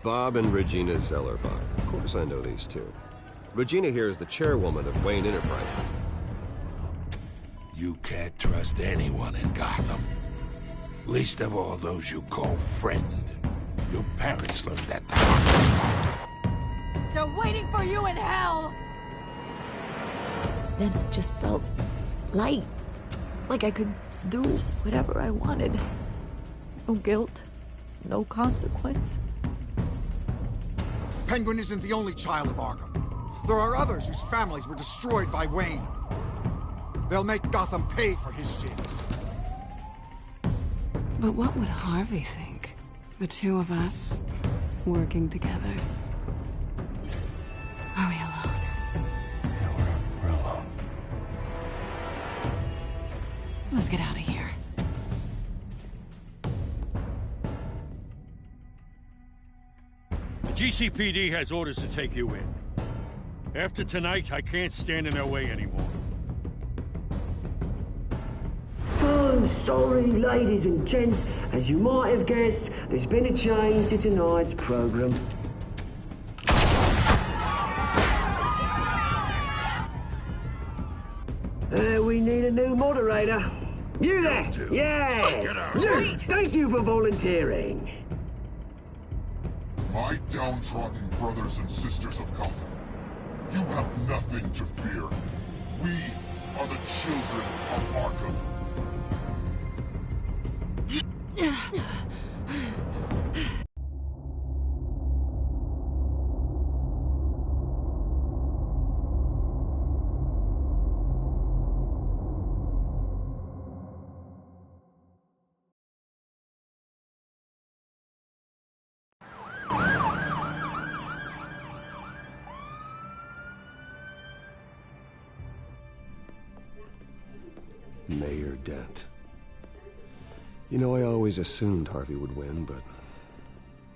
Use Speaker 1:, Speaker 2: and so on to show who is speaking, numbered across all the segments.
Speaker 1: Bob and Regina Zellerbach. Of course I know these two. Regina here is the chairwoman of Wayne Enterprises.
Speaker 2: You can't trust anyone in Gotham. Least of all those you call friend. Your parents learned that the hard way.
Speaker 3: They're waiting for you in hell!
Speaker 4: Then it just felt light. Like I could do whatever I wanted. No guilt, no consequence.
Speaker 5: Penguin isn't the only child of Arkham. There are others whose families were destroyed by Wayne. They'll make Gotham pay for his sins.
Speaker 6: But what would Harvey think? The two of us, working together. Are we alone?
Speaker 2: Yeah, we're alone.
Speaker 6: Let's get out of here.
Speaker 7: The GCPD has orders to take you in. After tonight, I can't stand in their way anymore.
Speaker 8: So sorry, ladies and gents. As you might have guessed, there's been a change to tonight's program. We need a new moderator. You there? Yes! You! Thank you for volunteering.
Speaker 9: My downtrodden brothers and sisters of Gotham, you have nothing to fear. We are the children of Arkham.
Speaker 1: Mayor Dent. You know, I always assumed Harvey would win, but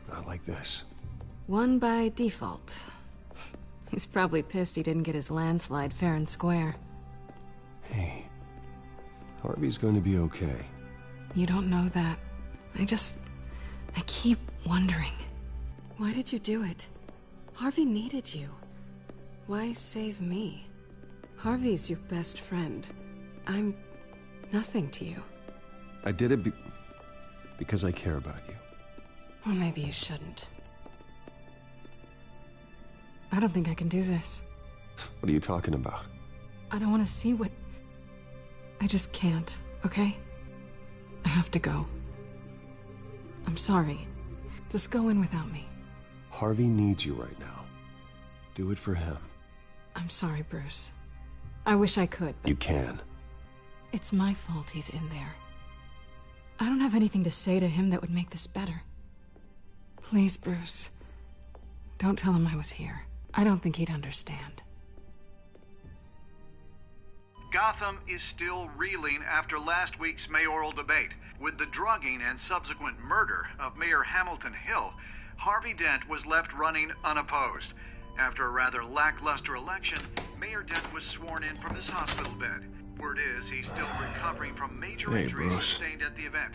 Speaker 1: not like this.
Speaker 6: Won by default. He's probably pissed he didn't get his landslide fair and square.
Speaker 1: Hey, Harvey's going to be okay.
Speaker 6: You don't know that. I keep wondering. Why did you do it? Harvey needed you. Why save me? Harvey's your best friend. I'm nothing to you.
Speaker 1: I did it because I care about you.
Speaker 6: Well, maybe you shouldn't. I don't think I can do this.
Speaker 1: What are you talking about?
Speaker 6: I don't want to see what... I just can't, okay? I have to go. I'm sorry. Just go in without me.
Speaker 1: Harvey needs you right now. Do it for him.
Speaker 6: I'm sorry, Bruce. I wish I could, but...
Speaker 1: You can.
Speaker 6: It's my fault he's in there. I don't have anything to say to him that would make this better. Please, Bruce. Don't tell him I was here. I don't think he'd understand.
Speaker 10: Gotham is still reeling after last week's mayoral debate. With the drugging and subsequent murder of Mayor Hamilton Hill, Harvey Dent was left running unopposed. After a rather lackluster election, Mayor Dent was sworn in from his hospital bed. Word is he's still recovering from major injuries sustained at the event.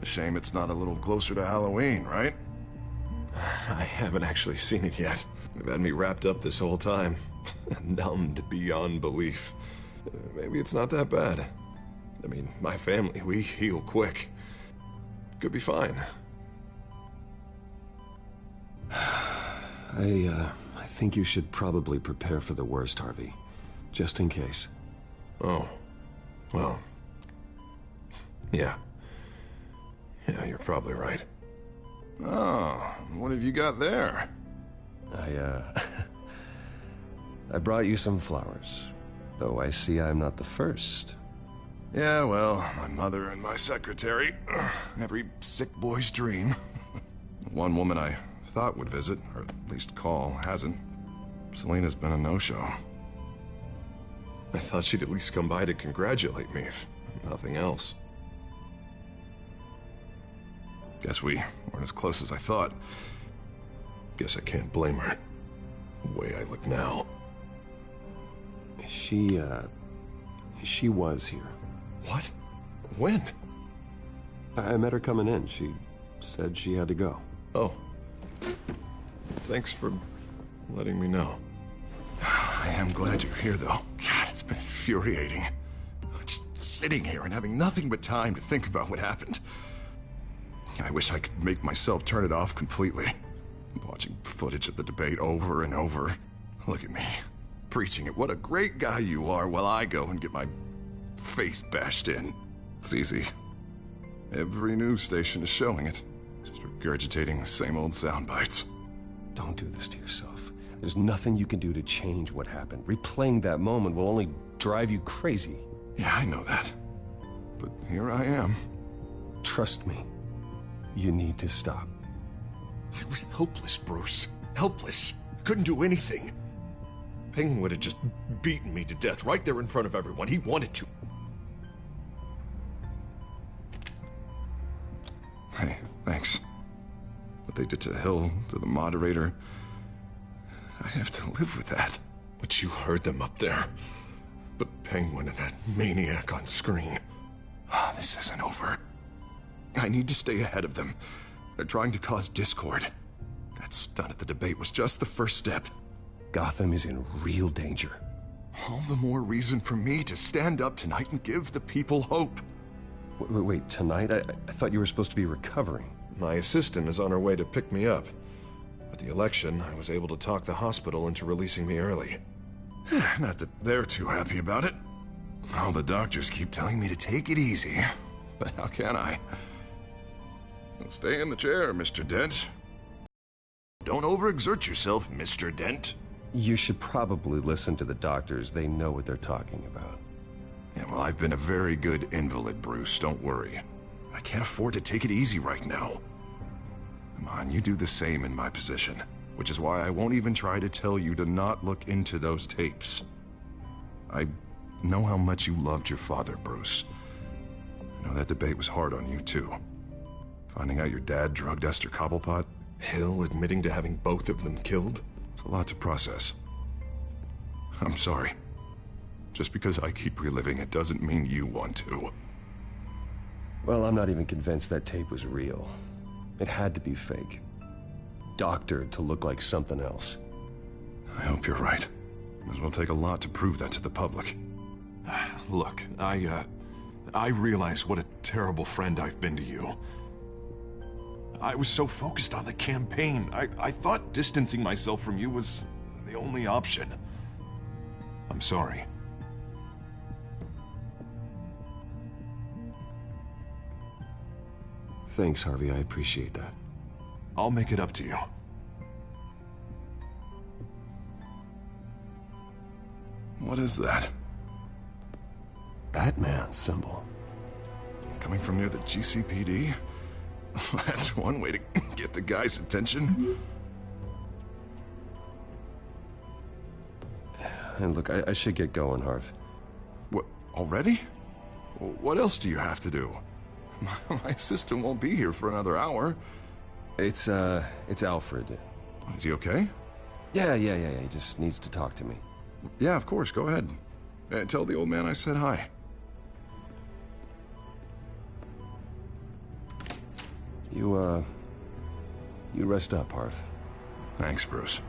Speaker 11: Shame it's not a little closer to Halloween, right?
Speaker 1: I haven't actually seen it yet. They've had me wrapped up this whole time. Numbed beyond belief. Maybe it's not that bad. I mean, my family, we heal quick. Could be fine. I think you should probably prepare for the worst, Harvey. Just in case. Oh. Well. Yeah. Yeah, you're probably right.
Speaker 11: Oh, what have you got there?
Speaker 1: I brought you some flowers. Though I see I'm not the first.
Speaker 11: Yeah, well, my mother and my secretary. Every sick boy's dream. One woman I thought would visit, or at least call, hasn't. Selena's been a no-show.
Speaker 1: I thought she'd at least come by to congratulate me, if nothing else.
Speaker 11: Guess we weren't as close as I thought.
Speaker 1: Guess I can't blame her. The way I look now.
Speaker 12: She was here.
Speaker 1: What? When?
Speaker 12: I met her coming in. She said she had to go.
Speaker 1: Oh. Thanks for letting me know.
Speaker 11: I am glad you're here, though. God, it's been infuriating. Just sitting here and having nothing but time to think about what happened. I wish I could make myself turn it off completely. Watching footage of the debate over and over. Look at me, preaching it. What a great guy you are, while I go and get my face bashed in. It's easy. Every news station is showing it. Just regurgitating the same old sound bites.
Speaker 12: Don't do this to yourself. There's nothing you can do to change what happened. Replaying that moment will only drive you crazy.
Speaker 11: Yeah, I know that. But here I am.
Speaker 12: Trust me. You need to stop.
Speaker 1: I was helpless, Bruce. Helpless. Couldn't do anything. Penguin would have just beaten me to death right there in front of everyone. He wanted to.
Speaker 11: Hey, thanks. What they did to Hill, to the moderator, I have to live with that.
Speaker 1: But you heard them up there. The Penguin and that maniac on screen.
Speaker 11: This isn't over. I need to stay ahead of them. They're trying to cause discord. That stunt at the debate was just the first step.
Speaker 12: Gotham is in real danger.
Speaker 11: All the more reason for me to stand up tonight and give the people hope.
Speaker 12: Wait, tonight? I thought you were supposed to be recovering.
Speaker 1: My assistant is on her way to pick me up. With the election, I was able to talk the hospital into releasing me early.
Speaker 11: Not that they're too happy about it. All the doctors keep telling me to take it easy. But how can I? Well, stay in the chair, Mr. Dent. Don't overexert yourself, Mr. Dent.
Speaker 12: You should probably listen to the doctors. They know what they're talking about.
Speaker 11: Yeah, well, I've been a very good invalid, Bruce. Don't worry. I can't afford to take it easy right now. Come on, you do the same in my position. Which is why I won't even try to tell you to not look into those tapes. I know how much you loved your father, Bruce. I know that debate was hard on you, too. Finding out your dad drugged Esther Cobblepot.
Speaker 1: Hill admitting to having both of them killed?
Speaker 11: It's a lot to process. I'm sorry. Just because I keep reliving it doesn't mean you want to.
Speaker 12: Well, I'm not even convinced that tape was real. It had to be fake. Doctored to look like something else.
Speaker 11: I hope you're right. It will take a lot to prove that to the public.
Speaker 1: Look, I realize what a terrible friend I've been to you. I was so focused on the campaign. I thought distancing myself from you was the only option. I'm sorry.
Speaker 12: Thanks, Harvey. I appreciate that.
Speaker 1: I'll make it up to you.
Speaker 11: What is that?
Speaker 12: Batman symbol.
Speaker 11: Coming from near the GCPD? That's one way to get the guy's attention.
Speaker 12: And look, I should get going, Harv.
Speaker 11: What, already? What else do you have to do? My assistant won't be here for another hour.
Speaker 12: It's Alfred.
Speaker 11: Is he okay?
Speaker 12: Yeah. He just needs to talk to me.
Speaker 11: Yeah, of course. Go ahead. Tell the old man I said hi.
Speaker 12: You rest up, Harv.
Speaker 11: Thanks, Bruce.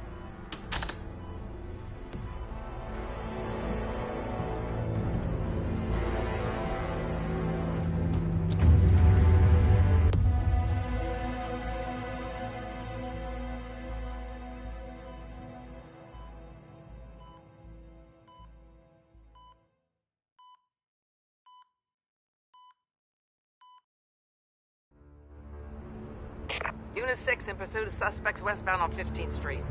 Speaker 13: Unit 6 in pursuit of suspects westbound on 15th Street.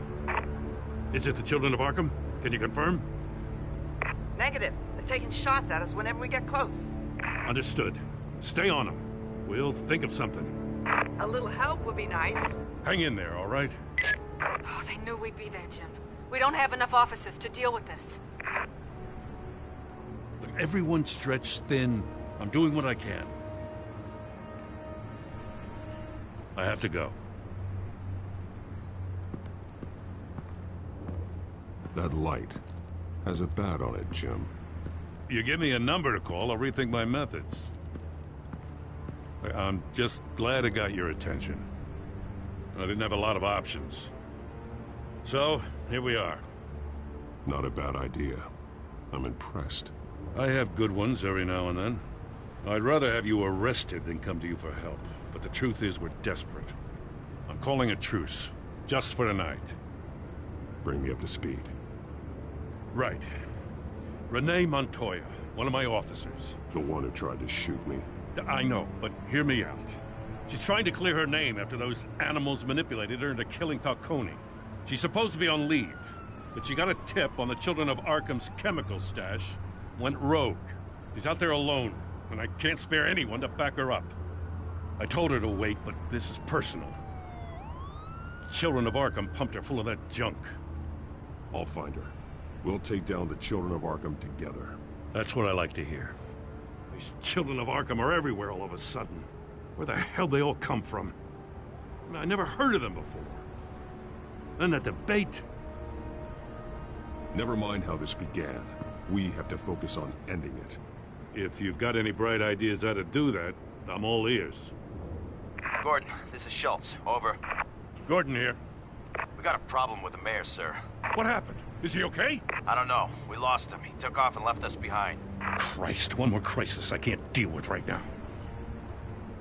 Speaker 7: Is it the Children of Arkham? Can you confirm?
Speaker 13: Negative. They're taking shots at us whenever we get close.
Speaker 7: Understood. Stay on them. We'll think of something.
Speaker 13: A little help would be nice.
Speaker 7: Hang in there, all right?
Speaker 3: Oh, they knew we'd be there, Jim. We don't have enough officers to deal with this.
Speaker 7: Look, everyone's stretched thin. I'm doing what I can. I have to go.
Speaker 1: That light.
Speaker 14: Has a bat on it, Jim.
Speaker 7: You give me a number to call, I'll rethink my methods. I'm just glad it got your attention. I didn't have a lot of options. So, here we are.
Speaker 14: Not a bad idea. I'm impressed.
Speaker 7: I have good ones every now and then. I'd rather have you arrested than come to you for help. But the truth is, we're desperate. I'm calling a truce. Just for tonight.
Speaker 14: Bring me up to speed.
Speaker 7: Right. Renee Montoya, one of my officers.
Speaker 14: The one who tried to shoot me.
Speaker 7: I know, but hear me out. She's trying to clear her name after those animals manipulated her into killing Falcone. She's supposed to be on leave, but she got a tip on the Children of Arkham's chemical stash, went rogue. She's out there alone, and I can't spare anyone to back her up. I told her to wait, but this is personal. Children of Arkham pumped her full of that junk.
Speaker 14: I'll find her. We'll take down the Children of Arkham together.
Speaker 7: That's what I like to hear. These Children of Arkham are everywhere all of a sudden. Where the hell they all come from? I never heard of them before. Then that debate.
Speaker 14: Never mind how this began. We have to focus on ending it.
Speaker 7: If you've got any bright ideas how to do that, I'm all ears.
Speaker 15: Gordon, this is Schultz. Over.
Speaker 7: Gordon here.
Speaker 15: We got a problem with the mayor, sir.
Speaker 7: What happened? Is he okay?
Speaker 15: I don't know. We lost him. He took off and left us behind.
Speaker 7: Christ, one more crisis I can't deal with right now.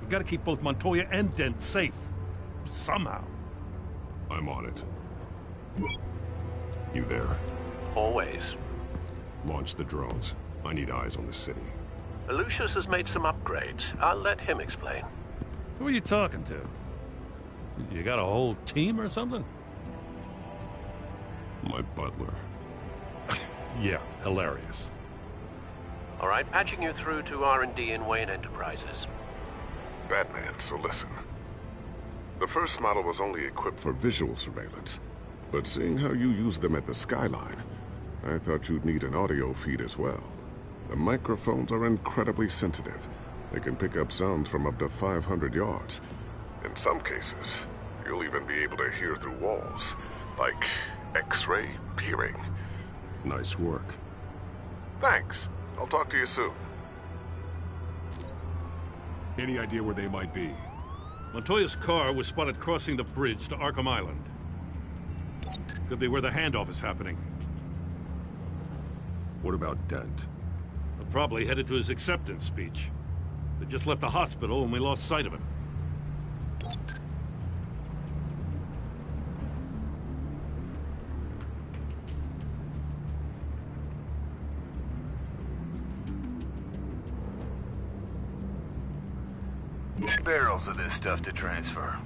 Speaker 7: We've got to keep both Montoya and Dent safe. Somehow.
Speaker 14: I'm on it. You there?
Speaker 16: Always.
Speaker 14: Launch the drones. I need eyes on the city.
Speaker 16: Lucius has made some upgrades. I'll let him explain.
Speaker 7: Who are you talking to? You got a whole team or something?
Speaker 14: My butler.
Speaker 7: Yeah, hilarious.
Speaker 16: All right, patching you through to R&D in Wayne Enterprises.
Speaker 9: Batman, so listen. The first model was only equipped for visual surveillance, but seeing how you use them at the Skyline, I thought you'd need an audio feed as well. The microphones are incredibly sensitive. They can pick up sounds from up to 500 yards. In some cases, you'll even be able to hear through walls, like X-ray peering.
Speaker 14: Nice work.
Speaker 9: Thanks. I'll talk to you soon.
Speaker 14: Any idea where they might be?
Speaker 7: Montoya's car was spotted crossing the bridge to Arkham Island. Could be where the handoff is happening.
Speaker 14: What about Dent?
Speaker 7: Probably headed to his acceptance speech. They just left the hospital and we lost sight of him.
Speaker 17: Barrels of this stuff to transfer.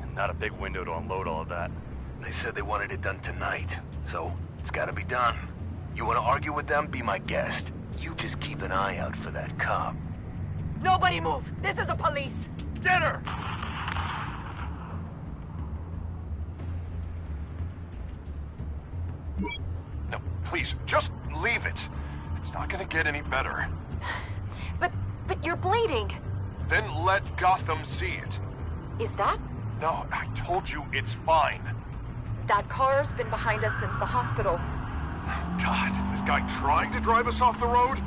Speaker 17: And not a big window to unload all of that. They said they wanted it done tonight, so it's gotta be done. You wanna argue with them? Be my guest. You just keep an eye out for that cop.
Speaker 13: Nobody move! This is the police!
Speaker 17: Get her!
Speaker 11: No, please, just leave it. It's not gonna get any better.
Speaker 18: But you're bleeding.
Speaker 11: Then let Gotham see it.
Speaker 18: Is that?
Speaker 11: No, I told you it's fine.
Speaker 18: That car's been behind us since the hospital.
Speaker 11: God, is this guy trying to drive us off the road?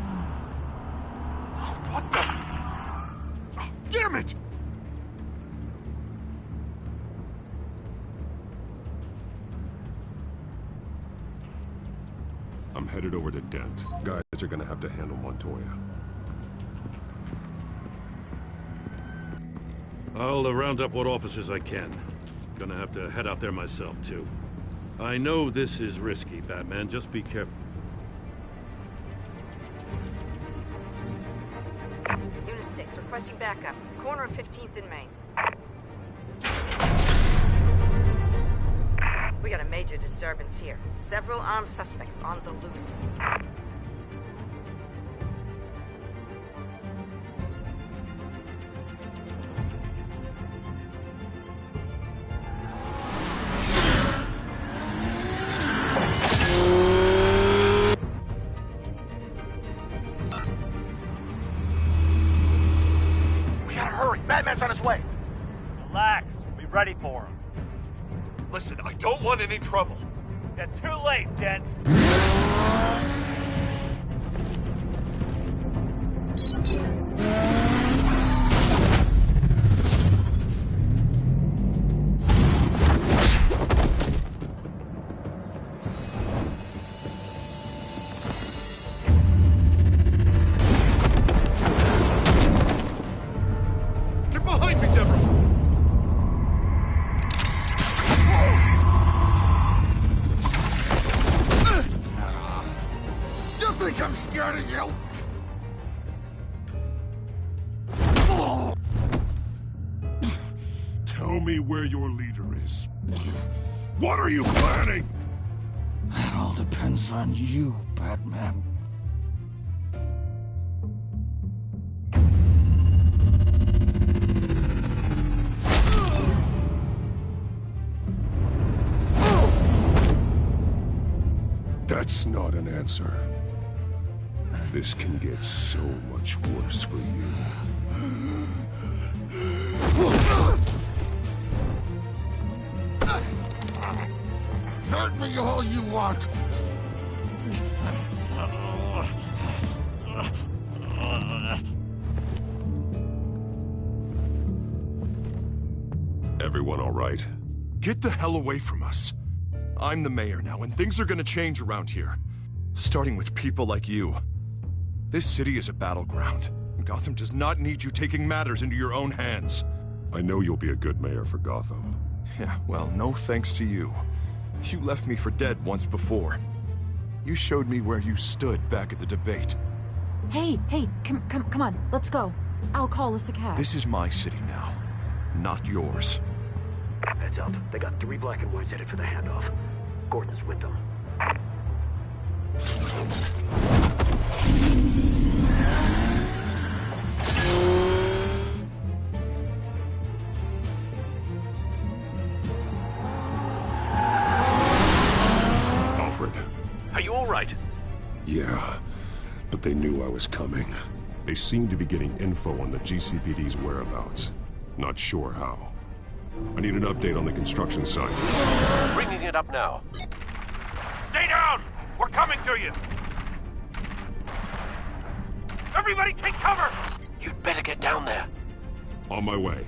Speaker 11: What the? Damn it!
Speaker 14: I'm headed over to Dent. Guys are gonna have to handle Montoya.
Speaker 7: I'll round up what officers I can. Gonna have to head out there myself, too. I know this is risky, Batman. Just be careful.
Speaker 13: Unit 6, requesting backup. Corner of 15th and Main. We got a major disturbance here. Several armed suspects on the loose.
Speaker 17: Batman's on his way.
Speaker 19: Relax. We'll be ready for him.
Speaker 17: Listen, I don't want any trouble.
Speaker 19: You're too late, Dent.
Speaker 2: hurting you!
Speaker 14: Tell me where your leader is. What are you planning?
Speaker 2: That all depends on you, Batman.
Speaker 14: That's not an answer. This can get so much worse for you.
Speaker 2: Hurt me all you want.
Speaker 14: Everyone all right?
Speaker 11: Get the hell away from us. I'm the mayor now, and things are gonna change around here. Starting with people like you. This city is a battleground, and Gotham does not need you taking matters into your own hands.
Speaker 14: I know you'll be a good mayor for Gotham.
Speaker 11: Yeah, well, no thanks to you. You left me for dead once before. You showed me where you stood back at the debate.
Speaker 4: Hey, come on, let's go. I'll call us a cab.
Speaker 11: This is my city now, not yours.
Speaker 8: Heads up. They got 3 black and whites headed for the handoff. Gordon's with them.
Speaker 14: Alfred.
Speaker 16: Are you all right?
Speaker 14: Yeah, but they knew I was coming. They seemed to be getting info on the GCPD's whereabouts. Not sure how. I need an update on the construction site.
Speaker 16: Bringing it up now.
Speaker 7: Stay down! We're coming to you! Everybody take cover!
Speaker 16: You'd better get down there.
Speaker 14: On my way.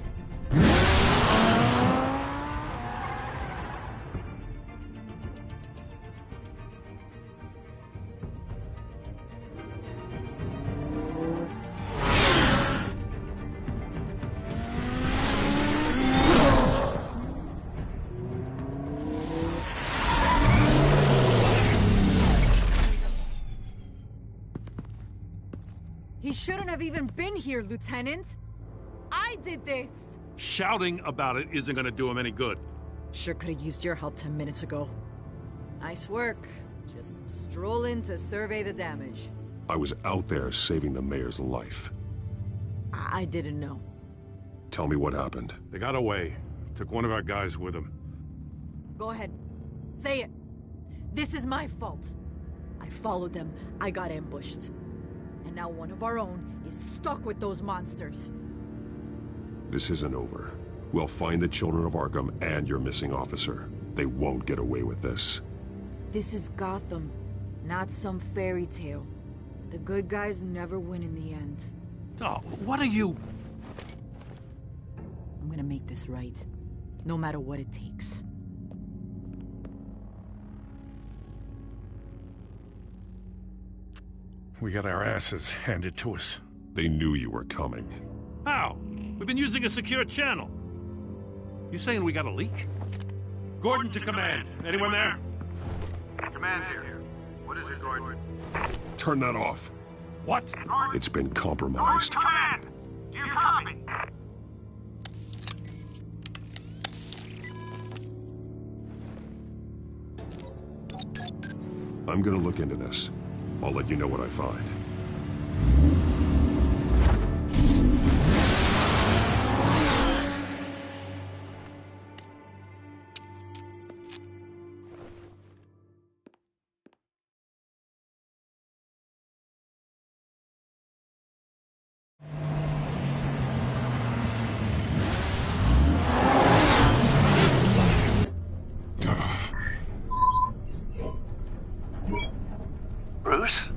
Speaker 20: He shouldn't have even been here, Lieutenant. I did this.
Speaker 7: Shouting about it isn't gonna do him any good.
Speaker 20: Sure could have used your help 10 minutes ago. Nice work. Just stroll in to survey the damage.
Speaker 14: I was out there saving the mayor's life.
Speaker 20: I didn't know.
Speaker 14: Tell me what happened.
Speaker 7: They got away. Took one of our guys with them.
Speaker 20: Go ahead. Say it. This is my fault. I followed them. I got ambushed. And now one of our own is stuck with those monsters.
Speaker 14: This isn't over. We'll find the children of Arkham and your missing officer. They won't get away with this.
Speaker 20: This is Gotham, not some fairy tale. The good guys never win in the end.
Speaker 7: Oh, what are you...
Speaker 20: I'm gonna make this right, no matter what it takes.
Speaker 7: We got our asses handed to us.
Speaker 14: They knew you were coming.
Speaker 7: How? We've been using a secure channel. You saying we got a leak? Gordon to command. Anyone there?
Speaker 10: Command here. What is it, Gordon?
Speaker 14: Turn that off.
Speaker 7: What?
Speaker 14: It's been compromised.
Speaker 10: Command! Do you copy?
Speaker 14: I'm gonna look into this. I'll let you know what I find.
Speaker 16: Bruce?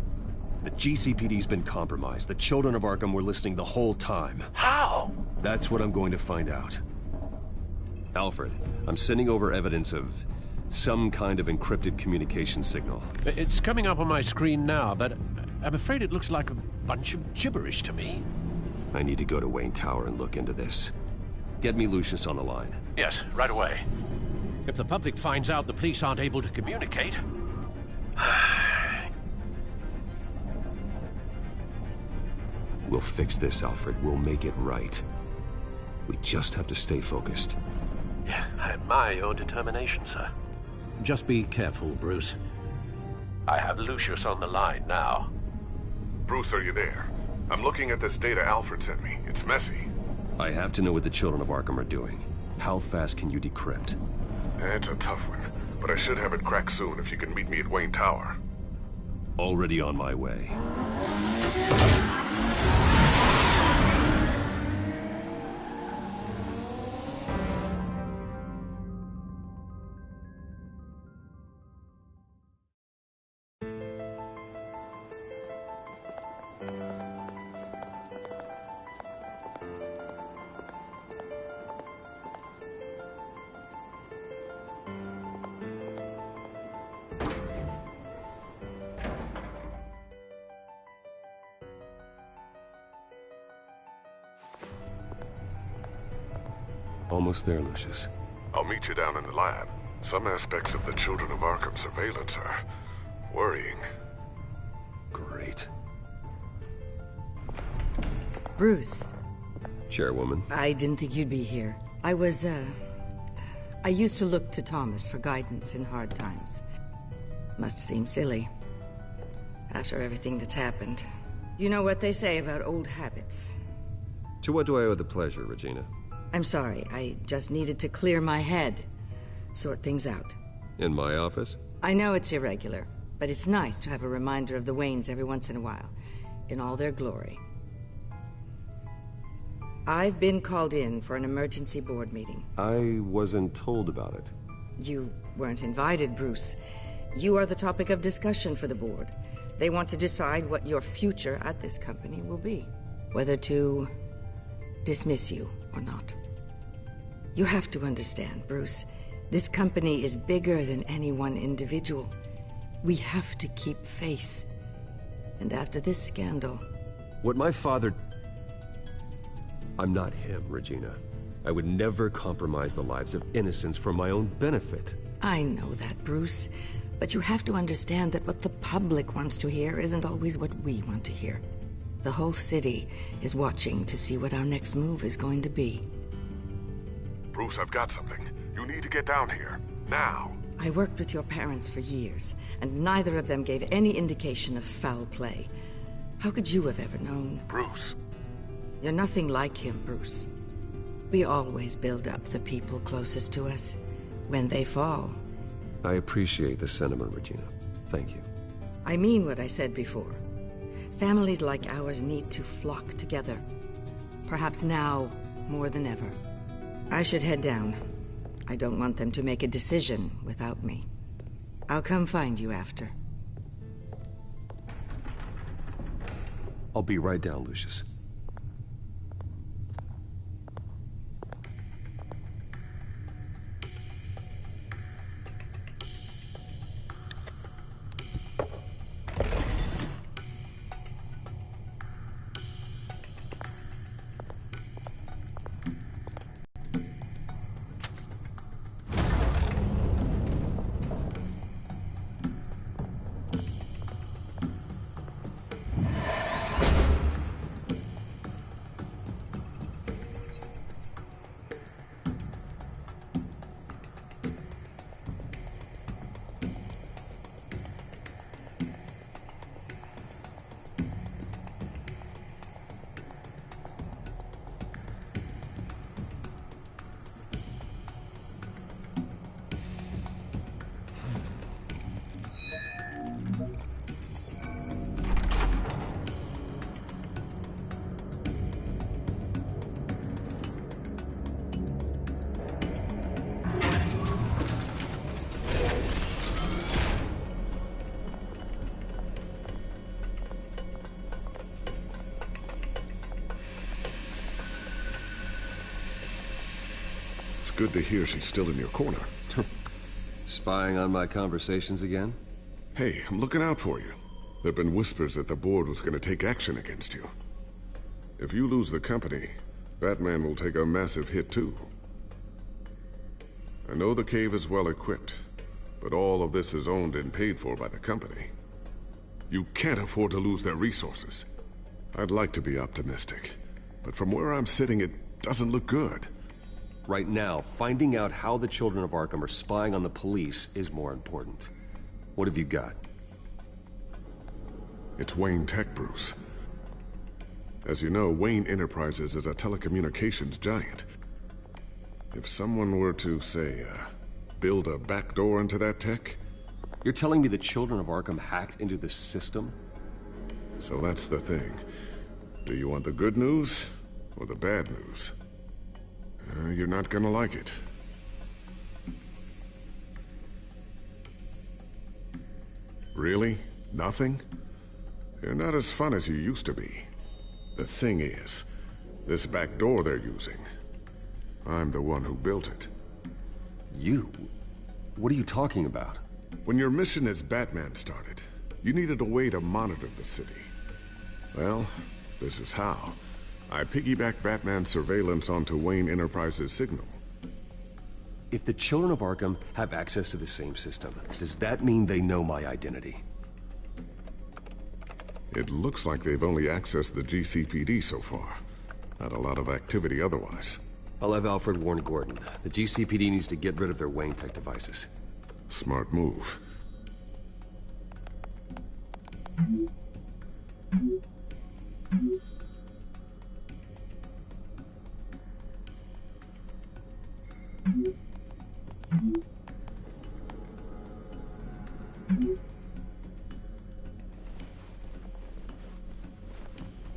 Speaker 12: The GCPD's been compromised. The children of Arkham were listening the whole time.
Speaker 16: How?
Speaker 12: That's what I'm going to find out. Alfred, I'm sending over evidence of some kind of encrypted communication signal.
Speaker 16: It's coming up on my screen now, but I'm afraid it looks like a bunch of gibberish to me.
Speaker 12: I need to go to Wayne Tower and look into this. Get me Lucius on the line.
Speaker 16: Yes, right away. If the public finds out the police aren't able to communicate...
Speaker 12: We'll fix this, Alfred. We'll make it right. We just have to stay focused.
Speaker 16: Yeah, I admire your determination, sir. Just be careful, Bruce. I have Lucius on the line now.
Speaker 9: Bruce, are you there? I'm looking at this data Alfred sent me. It's messy.
Speaker 12: I have to know what the children of Arkham are doing. How fast can you decrypt?
Speaker 9: It's a tough one, but I should have it cracked soon if you can meet me at Wayne Tower.
Speaker 12: Already on my way. Almost there, Lucius.
Speaker 9: I'll meet you down in the lab. Some aspects of the Children of Arkham surveillance are worrying.
Speaker 12: Great.
Speaker 21: Bruce.
Speaker 12: Chairwoman.
Speaker 21: I didn't think you'd be here. I used to look to Thomas for guidance in hard times. Must seem silly. After everything that's happened. You know what they say about old habits.
Speaker 12: To what do I owe the pleasure, Regina?
Speaker 21: I'm sorry, I just needed to clear my head. Sort things out.
Speaker 12: In my office?
Speaker 21: I know it's irregular, but it's nice to have a reminder of the Waynes every once in a while. In all their glory. I've been called in for an emergency board meeting.
Speaker 12: I wasn't told about it.
Speaker 21: You weren't invited, Bruce. You are the topic of discussion for the board. They want to decide what your future at this company will be. Whether to dismiss you or not. You have to understand, Bruce. This company is bigger than any one individual. We have to keep face. And after this scandal...
Speaker 12: What my father... I'm not him, Regina. I would never compromise the lives of innocents for my own benefit.
Speaker 21: I know that, Bruce. But you have to understand that what the public wants to hear isn't always what we want to hear. The whole city is watching to see what our next move is going to be.
Speaker 9: Bruce, I've got something. You need to get down here. Now.
Speaker 21: I worked with your parents for years, and neither of them gave any indication of foul play. How could you have ever known?
Speaker 9: Bruce.
Speaker 21: You're nothing like him, Bruce. We always build up the people closest to us. When they fall...
Speaker 12: I appreciate the sentiment, Regina. Thank you.
Speaker 21: I mean what I said before. Families like ours need to flock together. Perhaps now, more than ever. I should head down. I don't want them to make a decision without me. I'll come find you after.
Speaker 12: I'll be right down, Lucius.
Speaker 9: Good to hear she's still in your corner.
Speaker 12: Spying on my conversations again?
Speaker 9: Hey, I'm looking out for you. There've been whispers that the board was going to take action against you. If you lose the company, Batman will take a massive hit too. I know the cave is well equipped, but all of this is owned and paid for by the company. You can't afford to lose their resources. I'd like to be optimistic, but from where I'm sitting, it doesn't look good.
Speaker 12: Right now, finding out how the Children of Arkham are spying on the police is more important. What have you got?
Speaker 9: It's Wayne Tech, Bruce. As you know, Wayne Enterprises is a telecommunications giant. If someone were to, say, build a backdoor into that tech...
Speaker 12: You're telling me the Children of Arkham hacked into the system?
Speaker 9: So that's the thing. Do you want the good news or the bad news? You're not gonna like it. Really? Nothing? You're not as fun as you used to be. The thing is, this back door they're using, I'm the one who built it.
Speaker 12: You? What are you talking about?
Speaker 9: When your mission as Batman started, you needed a way to monitor the city. Well, this is how. I piggybacked Batman's surveillance onto Wayne Enterprises' signal.
Speaker 12: If the Children of Arkham have access to the same system, does that mean they know my identity?
Speaker 9: It looks like they've only accessed the GCPD so far. Not a lot of activity otherwise.
Speaker 12: I'll have Alfred warn Gordon. The GCPD needs to get rid of their Wayne Tech devices.
Speaker 9: Smart move.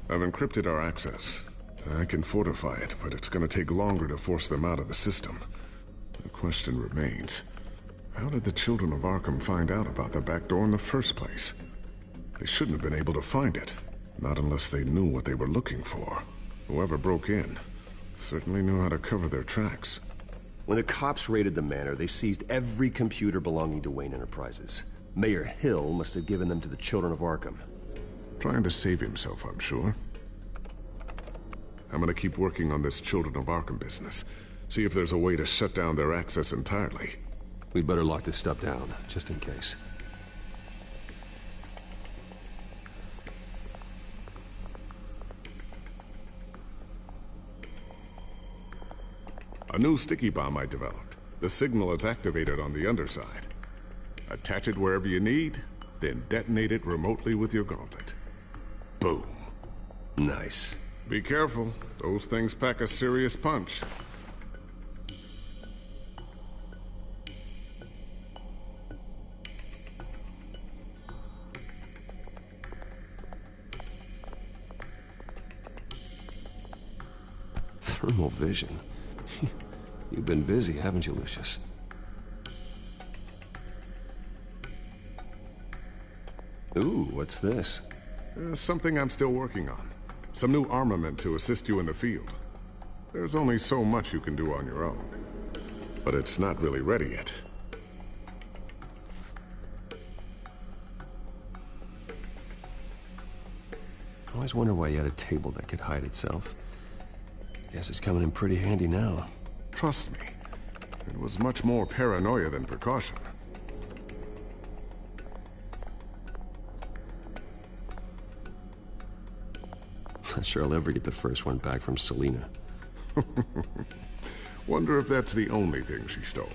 Speaker 9: I've encrypted our access. I can fortify it, but it's gonna take longer to force them out of the system. The question remains, how did the Children of Arkham find out about the back door in the first place? They shouldn't have been able to find it, not unless they knew what they were looking for. Whoever broke in certainly knew how to cover their tracks.
Speaker 12: When the cops raided the manor, they seized every computer belonging to Wayne Enterprises. Mayor Hill must have given them to the Children of Arkham.
Speaker 9: Trying to save himself, I'm sure. I'm gonna keep working on this Children of Arkham business. See if there's a way to shut down their access entirely.
Speaker 12: We'd better lock this stuff down, just in case.
Speaker 9: A new sticky bomb I developed. The signal is activated on the underside. Attach it wherever you need, then detonate it remotely with your gauntlet. Boom.
Speaker 12: Nice.
Speaker 9: Be careful. Those things pack a serious punch.
Speaker 12: Thermal vision. You've been busy, haven't you, Lucius? Ooh, what's this?
Speaker 9: Something I'm still working on. Some new armament to assist you in the field. There's only so much you can do on your own. But it's not really ready yet.
Speaker 12: I always wonder why you had a table that could hide itself. Guess it's coming in pretty handy now.
Speaker 9: Trust me, it was much more paranoia than precaution.
Speaker 12: Not sure I'll ever get the first one back from Selina.
Speaker 9: Wonder if that's the only thing she stole.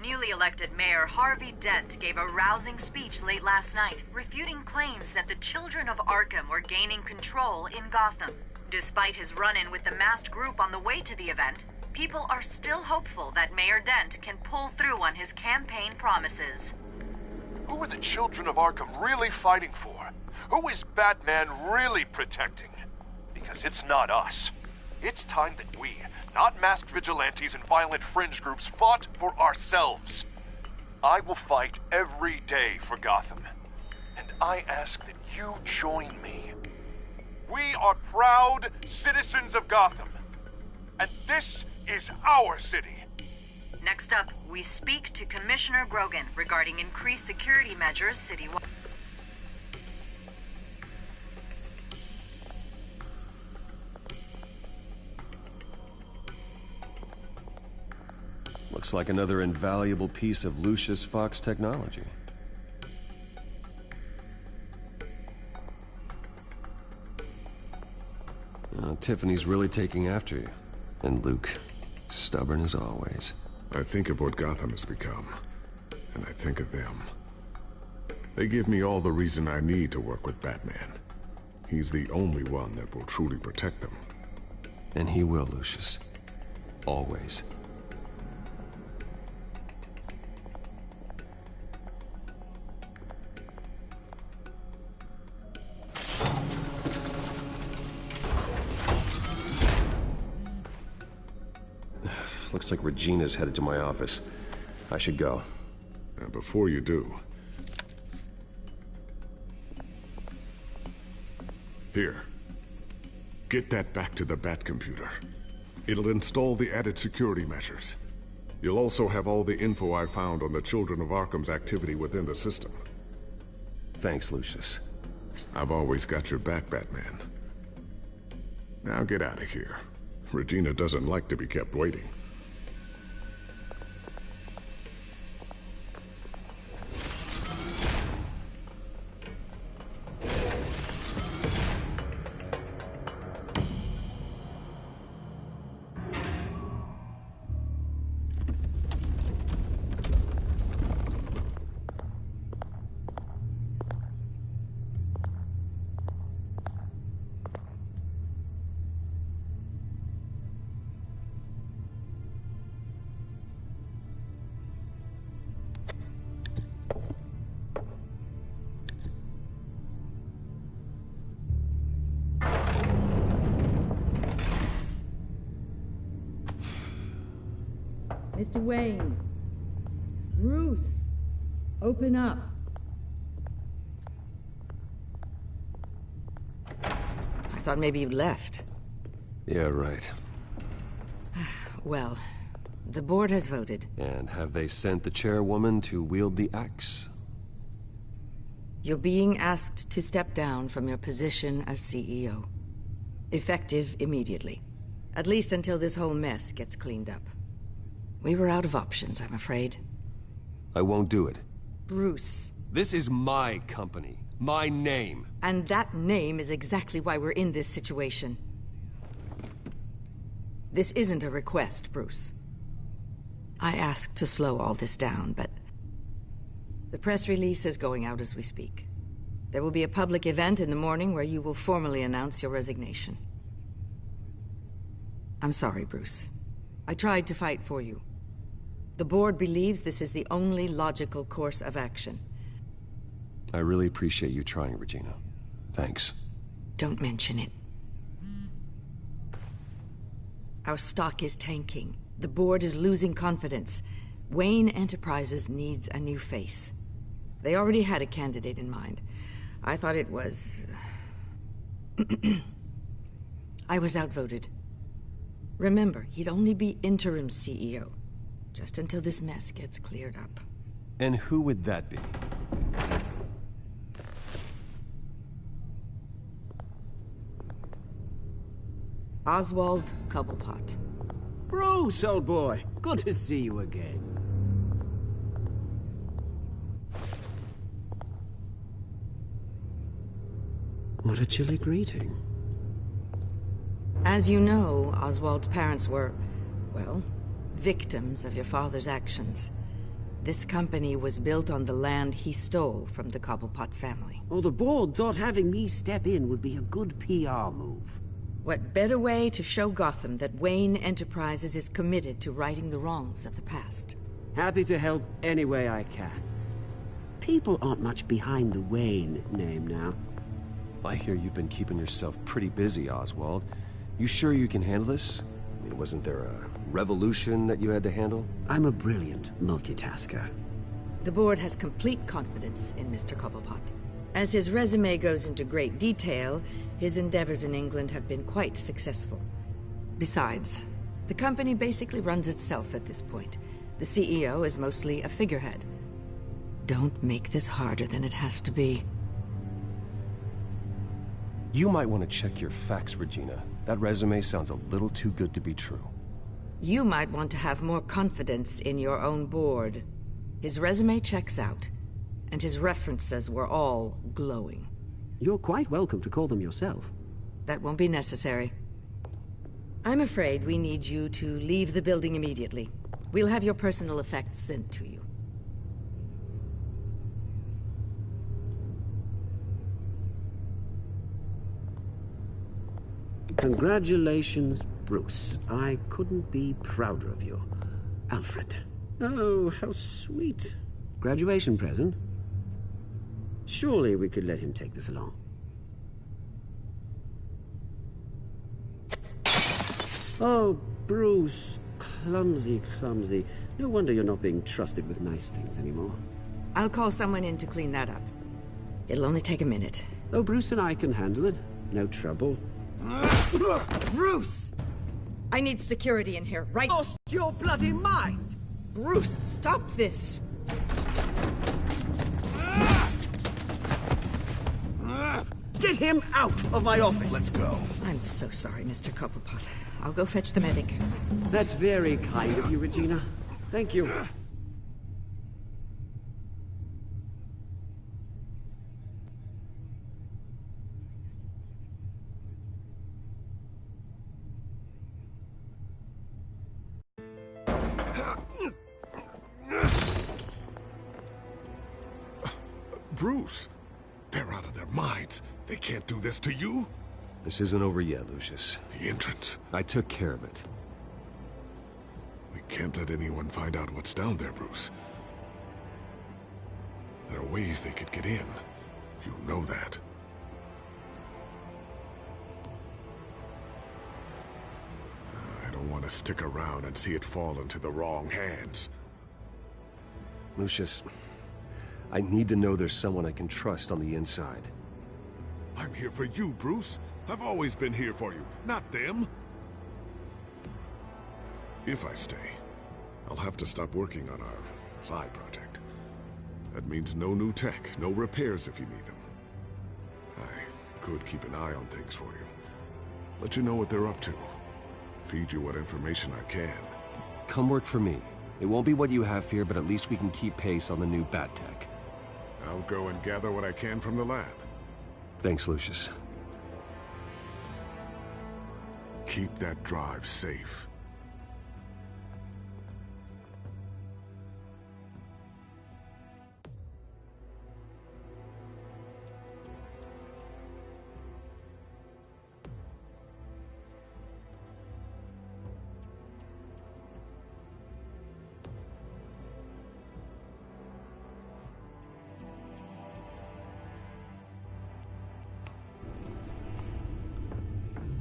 Speaker 5: Newly elected Mayor Harvey Dent gave a rousing speech late last night, refuting claims that the Children of Arkham were gaining control in Gotham. Despite his run-in with the masked group on the way to the event, people are still hopeful that Mayor Dent can pull through on his campaign promises.
Speaker 22: Who are the Children of Arkham really fighting for? Who is Batman really protecting? Because it's not us. It's time that we, not masked vigilantes and violent fringe groups, fought for ourselves. I will fight every day for Gotham. And I ask that you join me. We are proud citizens of Gotham. And this is our city.
Speaker 5: Next up, we speak to Commissioner Grogan regarding increased security measures citywide.
Speaker 12: Looks like another invaluable piece of Lucius Fox technology. Tiffany's really taking after you. And Luke, stubborn as always.
Speaker 9: I think of what Gotham has become, and I think of them. They give me all the reason I need to work with Batman. He's the only one that will truly protect them.
Speaker 12: And he will, Lucius. Always. Looks like Regina's headed to my office. I should go.
Speaker 9: And before you do... Here. Get that back to the Bat computer. It'll install the added security measures. You'll also have all the info I found on the Children of Arkham's activity within the system.
Speaker 12: Thanks, Lucius.
Speaker 9: I've always got your back, Batman. Now get out of here. Regina doesn't like to be kept waiting.
Speaker 21: Mr. Wayne. Bruce. Open up. I thought maybe you left.
Speaker 12: Yeah, right.
Speaker 21: Well, the board has voted.
Speaker 12: And have they sent the chairwoman to wield the axe?
Speaker 21: You're being asked to step down from your position as CEO. Effective immediately. At least until this whole mess gets cleaned up. We were out of options, I'm afraid.
Speaker 12: I won't do it.
Speaker 21: Bruce.
Speaker 12: This is my company. My name.
Speaker 21: And that name is exactly why we're in this situation. This isn't a request, Bruce. I asked to slow all this down, but... the press release is going out as we speak. There will be a public event in the morning where you will formally announce your resignation. I'm sorry, Bruce. I tried to fight for you. The board believes this is the only logical course of action.
Speaker 12: I really appreciate you trying, Regina. Thanks.
Speaker 21: Don't mention it. Our stock is tanking. The board is losing confidence. Wayne Enterprises needs a new face. They already had a candidate in mind. I thought it was... I was outvoted. Remember, he'd only be interim CEO. Just until this mess gets cleared up.
Speaker 12: And who would that be?
Speaker 21: Oswald Cobblepot.
Speaker 8: Bruce, old boy. Good to see you again. What a chilly greeting.
Speaker 21: As you know, Oswald's parents were, well, victims of your father's actions. This company was built on the land he stole from the Cobblepot family.
Speaker 8: Oh, the board thought having me step in would be a good PR move.
Speaker 21: What better way to show Gotham that Wayne Enterprises is committed to righting the wrongs of the past?
Speaker 8: Happy to help any way I can. People aren't much behind the Wayne name now.
Speaker 12: I hear you've been keeping yourself pretty busy, Oswald. You sure you can handle this? I mean, wasn't there a revolution that you had to handle?
Speaker 8: I'm a brilliant multitasker.
Speaker 21: The board has complete confidence in Mr. Cobblepot. As his resume goes into great detail, his endeavors in England have been quite successful. Besides, the company basically runs itself at this point. The CEO is mostly a figurehead. Don't make this harder than it has to be.
Speaker 12: You might want to check your facts, Regina. That resume sounds a little too good to be true.
Speaker 21: You might want to have more confidence in your own board. His resume checks out, and his references were all glowing.
Speaker 8: You're quite welcome to call them yourself.
Speaker 21: That won't be necessary. I'm afraid we need you to leave the building immediately. We'll have your personal effects sent to you.
Speaker 8: Congratulations, Bruce. I couldn't be prouder of you. Alfred. Oh, how sweet. Graduation present? Surely we could let him take this along. Oh, Bruce. Clumsy, clumsy. No wonder you're not being trusted with nice things anymore.
Speaker 21: I'll call someone in to clean that up. It'll only take a minute.
Speaker 8: Oh, Bruce and I can handle it. No trouble.
Speaker 21: Bruce! I need security in here, right?
Speaker 8: Lost your bloody mind!
Speaker 21: Bruce, stop this!
Speaker 8: Get him out of my office!
Speaker 21: Let's go. I'm so sorry, Mr. Cobblepot. I'll go fetch the medic.
Speaker 8: That's very kind of you, Regina. Thank you.
Speaker 9: Bruce, they're out of their minds. They can't do this to you.
Speaker 12: This isn't over yet, Lucius.
Speaker 9: The entrance.
Speaker 12: I took care of it.
Speaker 9: We can't let anyone find out what's down there, Bruce. There are ways they could get in. You know that. I don't want to stick around and see it fall into the wrong hands.
Speaker 12: Lucius, I need to know there's someone I can trust on the inside.
Speaker 9: I'm here for you, Bruce. I've always been here for you, not them. If I stay, I'll have to stop working on our side project. That means no new tech, no repairs if you need them. I could keep an eye on things for you. Let you know what they're up to. Feed you what information I can.
Speaker 12: Come work for me. It won't be what you have here, but at least we can keep pace on the new bat tech.
Speaker 9: I'll go and gather what I can from the lab.
Speaker 12: Thanks, Lucius.
Speaker 9: Keep that drive safe.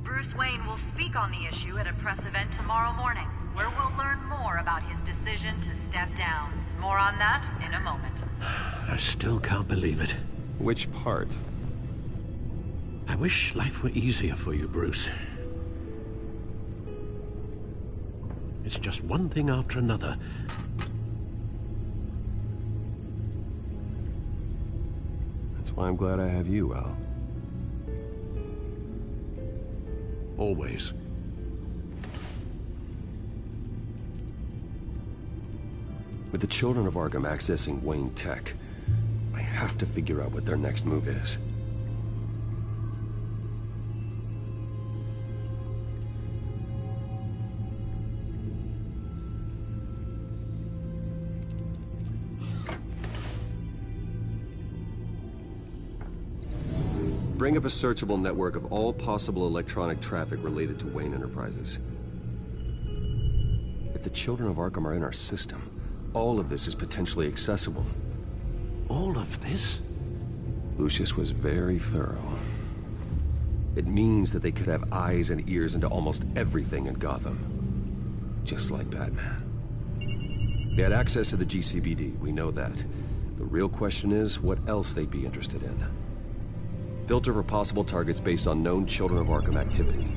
Speaker 5: Bruce Wayne will speak on the issue at a press event tomorrow morning, where we'll learn more about his decision to step down. More on that in a moment.
Speaker 16: I still can't believe it.
Speaker 12: Which part?
Speaker 16: I wish life were easier for you, Bruce. It's just one thing after another.
Speaker 12: That's why I'm glad I have you, Al.
Speaker 16: Always.
Speaker 12: With the children of Arkham accessing Wayne Tech, I have to figure out what their next move is. Bring up a searchable network of all possible electronic traffic related to Wayne Enterprises. If the children of Arkham are in our system, all of this is potentially accessible.
Speaker 16: All of this?
Speaker 12: Lucius was very thorough. It means that they could have eyes and ears into almost everything in Gotham. Just like Batman. They had access to the GCPD, we know that. The real question is, what else they'd be interested in. Filter for possible targets based on known Children of Arkham activity.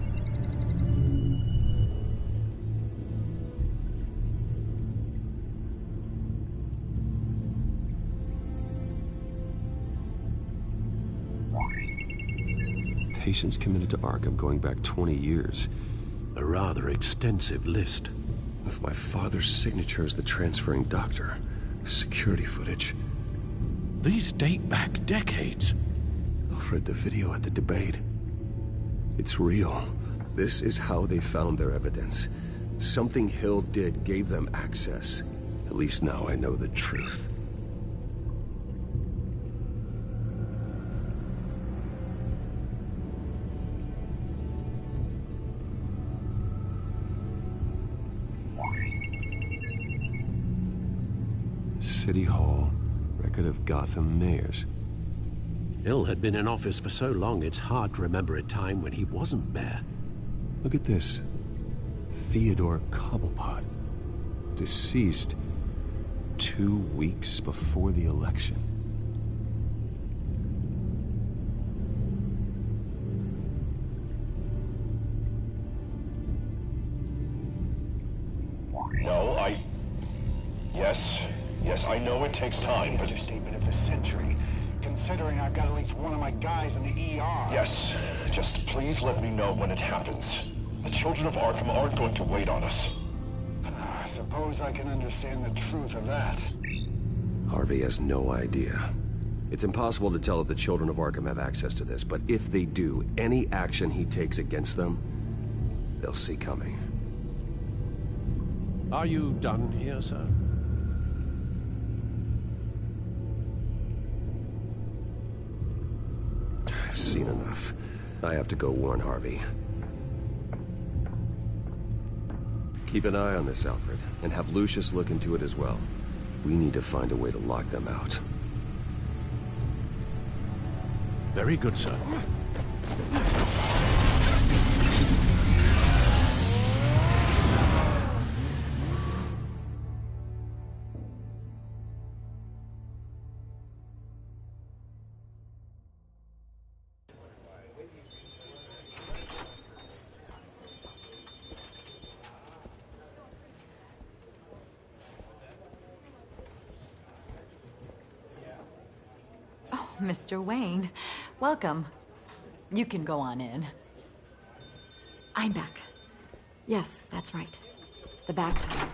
Speaker 12: Patients committed to Arkham going back 20 years.
Speaker 16: A rather extensive list.
Speaker 12: With my father's signature as the transferring doctor. Security footage.
Speaker 16: These date back decades.
Speaker 12: Alfred, the video at the debate. It's real. This is how they found their evidence. Something Hill did gave them access. At least now I know the truth. City Hall, record of Gotham mayors.
Speaker 16: Hill had been in office for so long, it's hard to remember a time when he wasn't mayor.
Speaker 12: Look at this. Theodore Cobblepot. Deceased 2 weeks before the election.
Speaker 3: No, Yes, I know it takes time, but...
Speaker 2: Understatement of the century, considering I've got at least one of my guys in the ER.
Speaker 3: Yes, just please let me know when it happens. The Children of Arkham aren't going to wait on us.
Speaker 2: I suppose I can understand the truth of that.
Speaker 12: Harvey has no idea. It's impossible to tell if the Children of Arkham have access to this, but if they do, any action he takes against them, they'll see coming.
Speaker 16: Are you done here, sir?
Speaker 12: I've seen enough. I have to go warn Harvey. Keep an eye on this, Alfred, and have Lucius look into it as well. We need to find a way to lock them out.
Speaker 16: Very good, sir.
Speaker 5: Mr. Wayne, welcome. You can go on in.
Speaker 4: I'm back. Yes, that's right. The back time.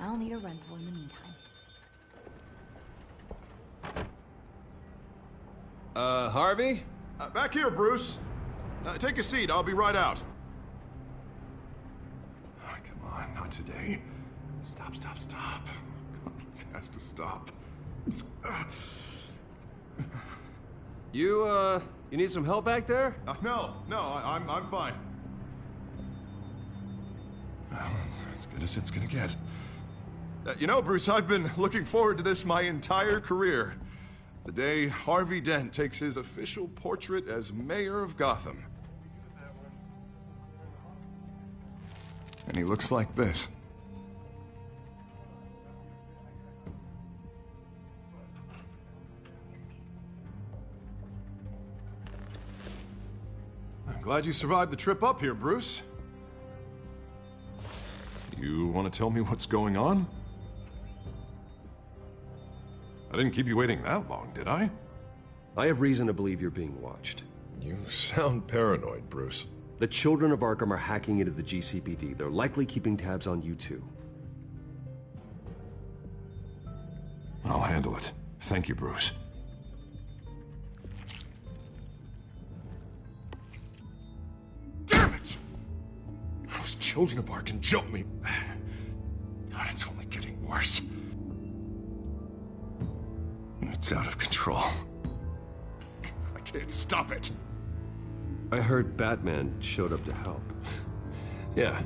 Speaker 4: I'll need a rental in the meantime.
Speaker 1: Harvey?
Speaker 11: Back here, Bruce. Take a seat. I'll be right out. Oh, come on, not today. Stop. It has to stop.
Speaker 12: You need some help back there?
Speaker 11: No, I'm fine. Well, it's as good as it's gonna get. You know, Bruce, I've been looking forward to this my entire career. The day Harvey Dent takes his official portrait as mayor of Gotham. And he looks like this. I'm glad you survived the trip up here, Bruce. You want to tell me what's going on? I didn't keep you waiting that long, did I?
Speaker 12: I have reason to believe you're being watched.
Speaker 1: You sound paranoid, Bruce.
Speaker 12: The Children of Arkham are hacking into the GCPD. They're likely keeping tabs on you too.
Speaker 11: I'll handle it. Thank you, Bruce. Damn it! Those Children of Arkham jumped me. God, it's only getting worse. It's out of control. I can't stop it.
Speaker 12: I heard Batman showed up to help.
Speaker 1: Yeah.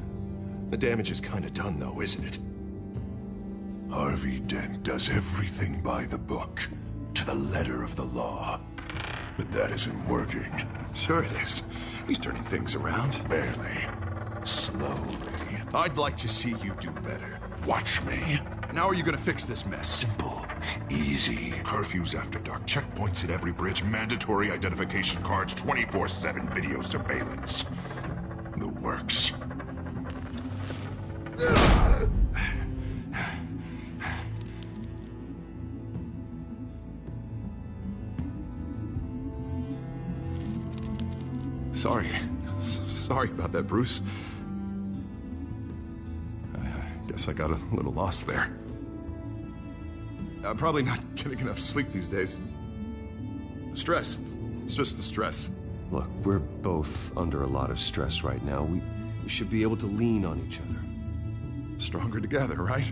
Speaker 1: The damage is kind of done, though, isn't it?
Speaker 2: Harvey Dent does everything by the book, to the letter of the law. But that isn't working.
Speaker 11: Sure it is. He's turning things around.
Speaker 2: Barely. Slowly.
Speaker 11: I'd like to see you do better.
Speaker 2: Watch me.
Speaker 11: And how are you gonna fix this mess?
Speaker 2: Simple. Easy. Curfews after dark. Checkpoints at every bridge. Mandatory identification cards. 24/7 video surveillance. The works.
Speaker 11: Sorry about that, Bruce. I guess I got a little lost there. I'm probably not getting enough sleep these days. Stress. It's just the stress.
Speaker 12: Look, we're both under a lot of stress right now. We should be able to lean on each other.
Speaker 11: Stronger together, right?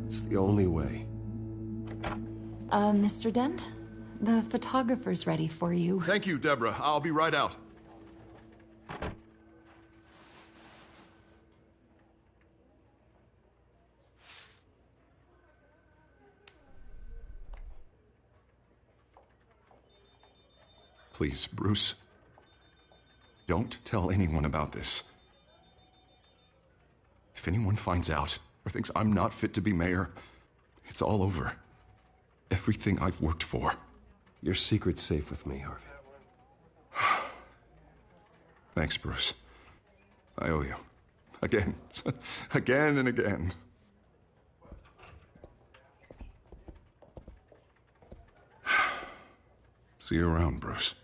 Speaker 12: It's the only way.
Speaker 4: Mr. Dent? The photographer's ready for you.
Speaker 11: Thank you, Deborah. I'll be right out. Please, Bruce. Don't tell anyone about this. If anyone finds out or thinks I'm not fit to be mayor, it's all over. Everything I've worked for.
Speaker 12: Your secret's safe with me, Harvey.
Speaker 11: Thanks, Bruce. I owe you. Again. Again and again. See you around, Bruce.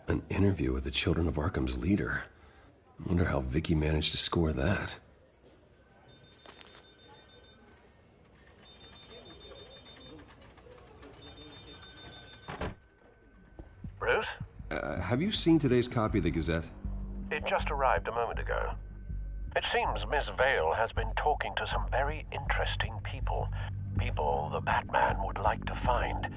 Speaker 12: An interview with the Children of Arkham's leader. I wonder how Vicky managed to score that.
Speaker 16: Bruce?
Speaker 12: Have you seen today's copy of the Gazette?
Speaker 16: It just arrived a moment ago. It seems Miss Vale has been talking to some very interesting people. People the Batman would like to find.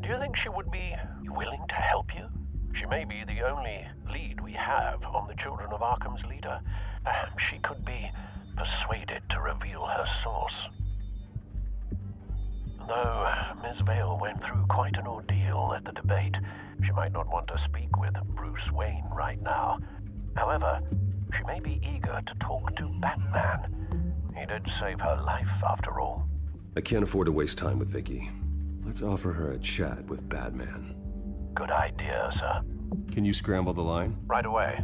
Speaker 16: Do you think she would be willing to help you? She may be the only lead we have on the Children of Arkham's leader. Perhaps she could be persuaded to reveal her source. Though Miss Vale went through quite an ordeal at the debate, she might not want to speak with Bruce Wayne right now. However, she may be eager to talk to Batman. He did save her life, after all.
Speaker 12: I can't afford to waste time with Vicky. Let's offer her a chat with Batman.
Speaker 16: Good idea, sir.
Speaker 12: Can you scramble the line?
Speaker 16: Right away.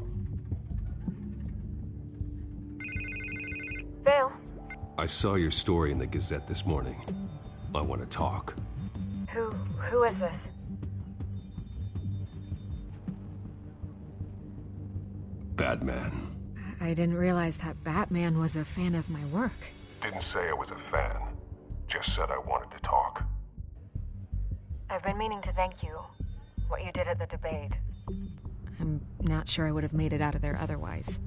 Speaker 18: Vale.
Speaker 12: I saw your story in the Gazette this morning. I want to talk.
Speaker 18: Who is this?
Speaker 12: Batman.
Speaker 6: I didn't realize that Batman was a fan of my work.
Speaker 14: Didn't say I was a fan. Just said I wanted to talk.
Speaker 18: I've been meaning to thank you. What you did at the debate.
Speaker 6: I'm not sure I would have made it out of there otherwise.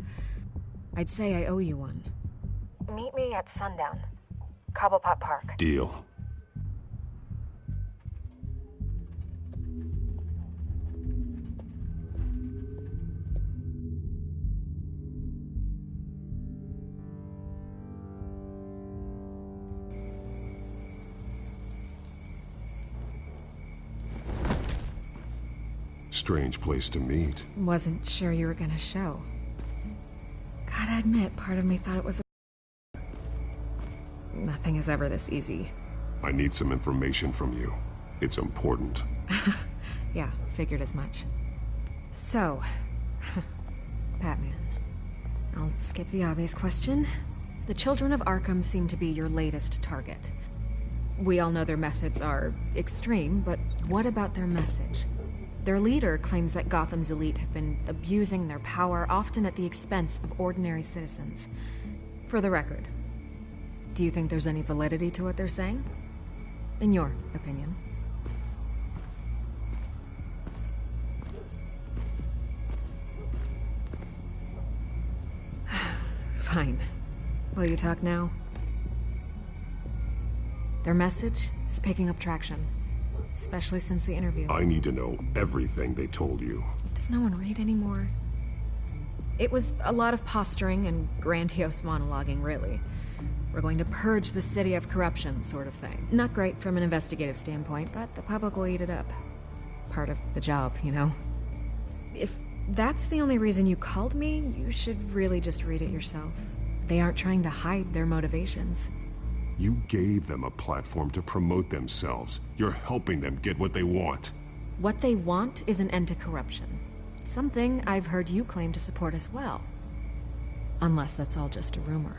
Speaker 6: I'd say I owe you one.
Speaker 18: Meet me at sundown. Cobblepot Park.
Speaker 12: Deal.
Speaker 14: Strange place to meet.
Speaker 6: Wasn't sure you were gonna show. Gotta admit, part of me thought it was a... Nothing is ever this easy.
Speaker 14: I need some information from you. It's important.
Speaker 6: Yeah, figured as much. So, Batman. I'll skip the obvious question. The Children of Arkham seem to be your latest target. We all know their methods are extreme, but what about their message? Their leader claims that Gotham's elite have been abusing their power, often at the expense of ordinary citizens. For the record, do you think there's any validity to what they're saying? In your opinion? Fine. Will you talk now? Their message is picking up traction. Especially since the interview.
Speaker 14: I need to know everything they told you.
Speaker 6: Does no one read anymore? It was a lot of posturing and grandiose monologuing, really. We're going to purge the city of corruption, sort of thing. Not great from an investigative standpoint, but the public will eat it up. Part of the job, you know? If that's the only reason you called me, you should really just read it yourself. They aren't trying to hide their motivations.
Speaker 14: You gave them a platform to promote themselves. You're helping them get what they want.
Speaker 6: What they want is an end to corruption. Something I've heard you claim to support as well. Unless that's all just a rumor.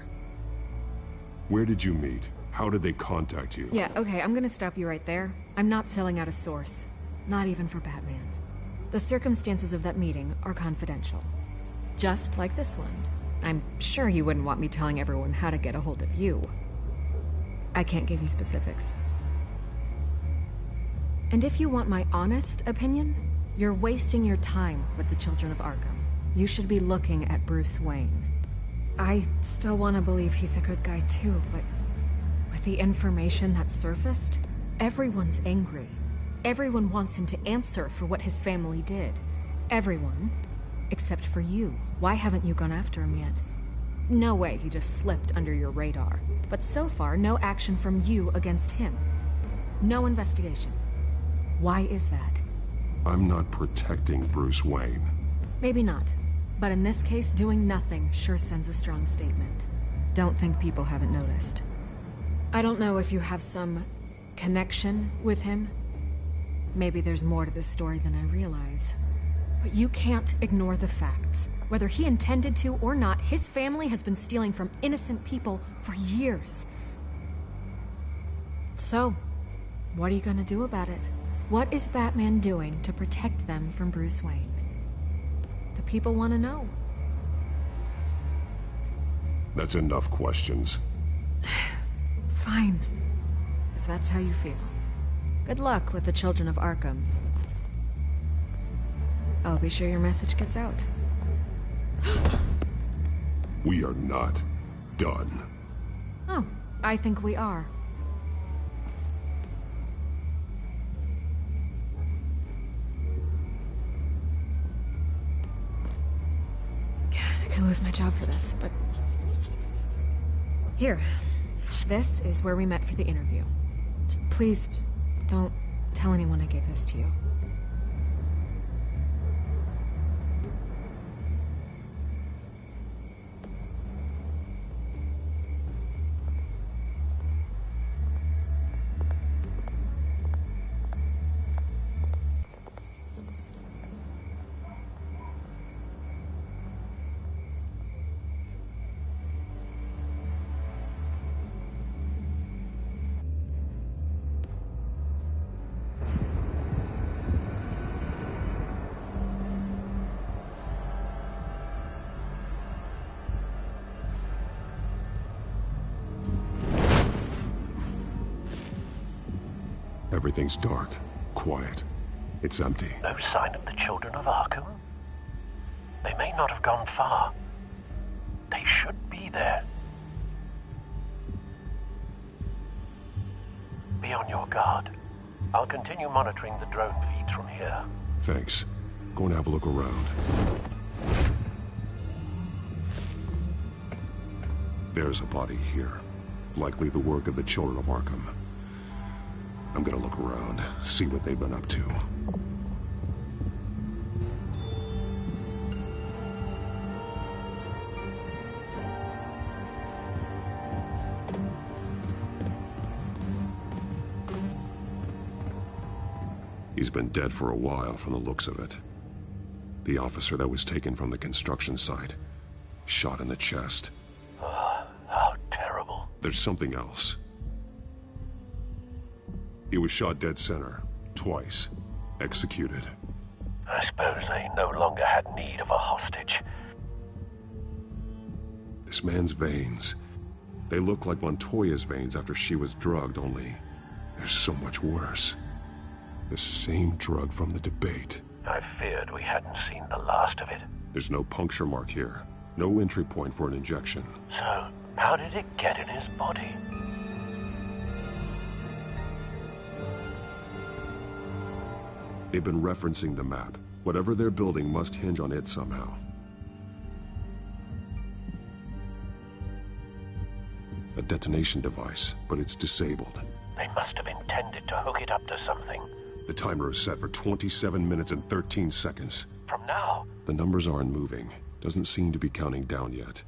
Speaker 14: Where did you meet? How did they contact you?
Speaker 6: Yeah, okay, I'm gonna stop you right there. I'm not selling out a source. Not even for Batman. The circumstances of that meeting are confidential. Just like this one. I'm sure you wouldn't want me telling everyone how to get a hold of you. I can't give you specifics. And if you want my honest opinion, you're wasting your time with the Children of Arkham. You should be looking at Bruce Wayne. I still want to believe he's a good guy too, but with the information that surfaced, everyone's angry. Everyone wants him to answer for what his family did. Everyone, except for you. Why haven't you gone after him yet? No way he just slipped under your radar. But so far, no action from you against him. No investigation. Why is that?
Speaker 14: I'm not protecting Bruce Wayne.
Speaker 6: Maybe not. But in this case, doing nothing sure sends a strong statement. Don't think people haven't noticed. I don't know if you have some connection with him. Maybe there's more to this story than I realize. But you can't ignore the facts. Whether he intended to or not, his family has been stealing from innocent people for years. So, what are you gonna do about it? What is Batman doing to protect them from Bruce Wayne? The people want to know.
Speaker 14: That's enough questions.
Speaker 6: Fine. If that's how you feel. Good luck with the Children of Arkham. I'll be sure your message gets out.
Speaker 14: We are not done.
Speaker 6: Oh, I think we are. I could lose my job for this, but... Here. This is where we met for the interview. Please, don't tell anyone I gave this to you.
Speaker 14: Everything's dark, quiet. It's empty.
Speaker 16: No sign of the Children of Arkham? They may not have gone far. They should be there. Be on your guard. I'll continue monitoring the drone feeds from here.
Speaker 14: Thanks. Go and have a look around. There's a body here. Likely the work of the Children of Arkham. I'm gonna look around, see what they've been up to. He's been dead for a while from the looks of it. The officer that was taken from the construction site. Shot in the chest.
Speaker 16: How terrible.
Speaker 14: There's something else. He was shot dead center, twice, executed.
Speaker 16: I suppose they no longer had need of a hostage.
Speaker 14: This man's veins, they look like Montoya's veins after she was drugged, only they're so much worse. The same drug from the debate.
Speaker 16: I feared we hadn't seen the last of it.
Speaker 14: There's no puncture mark here, no entry point for an injection.
Speaker 16: So, how did it get in his body?
Speaker 14: They've been referencing the map. Whatever they're building must hinge on it somehow. A detonation device, but it's disabled.
Speaker 16: They must have intended to hook it up to something.
Speaker 14: The timer is set for 27 minutes and 13 seconds.
Speaker 16: From now?
Speaker 14: The numbers aren't moving. Doesn't seem to be counting down yet.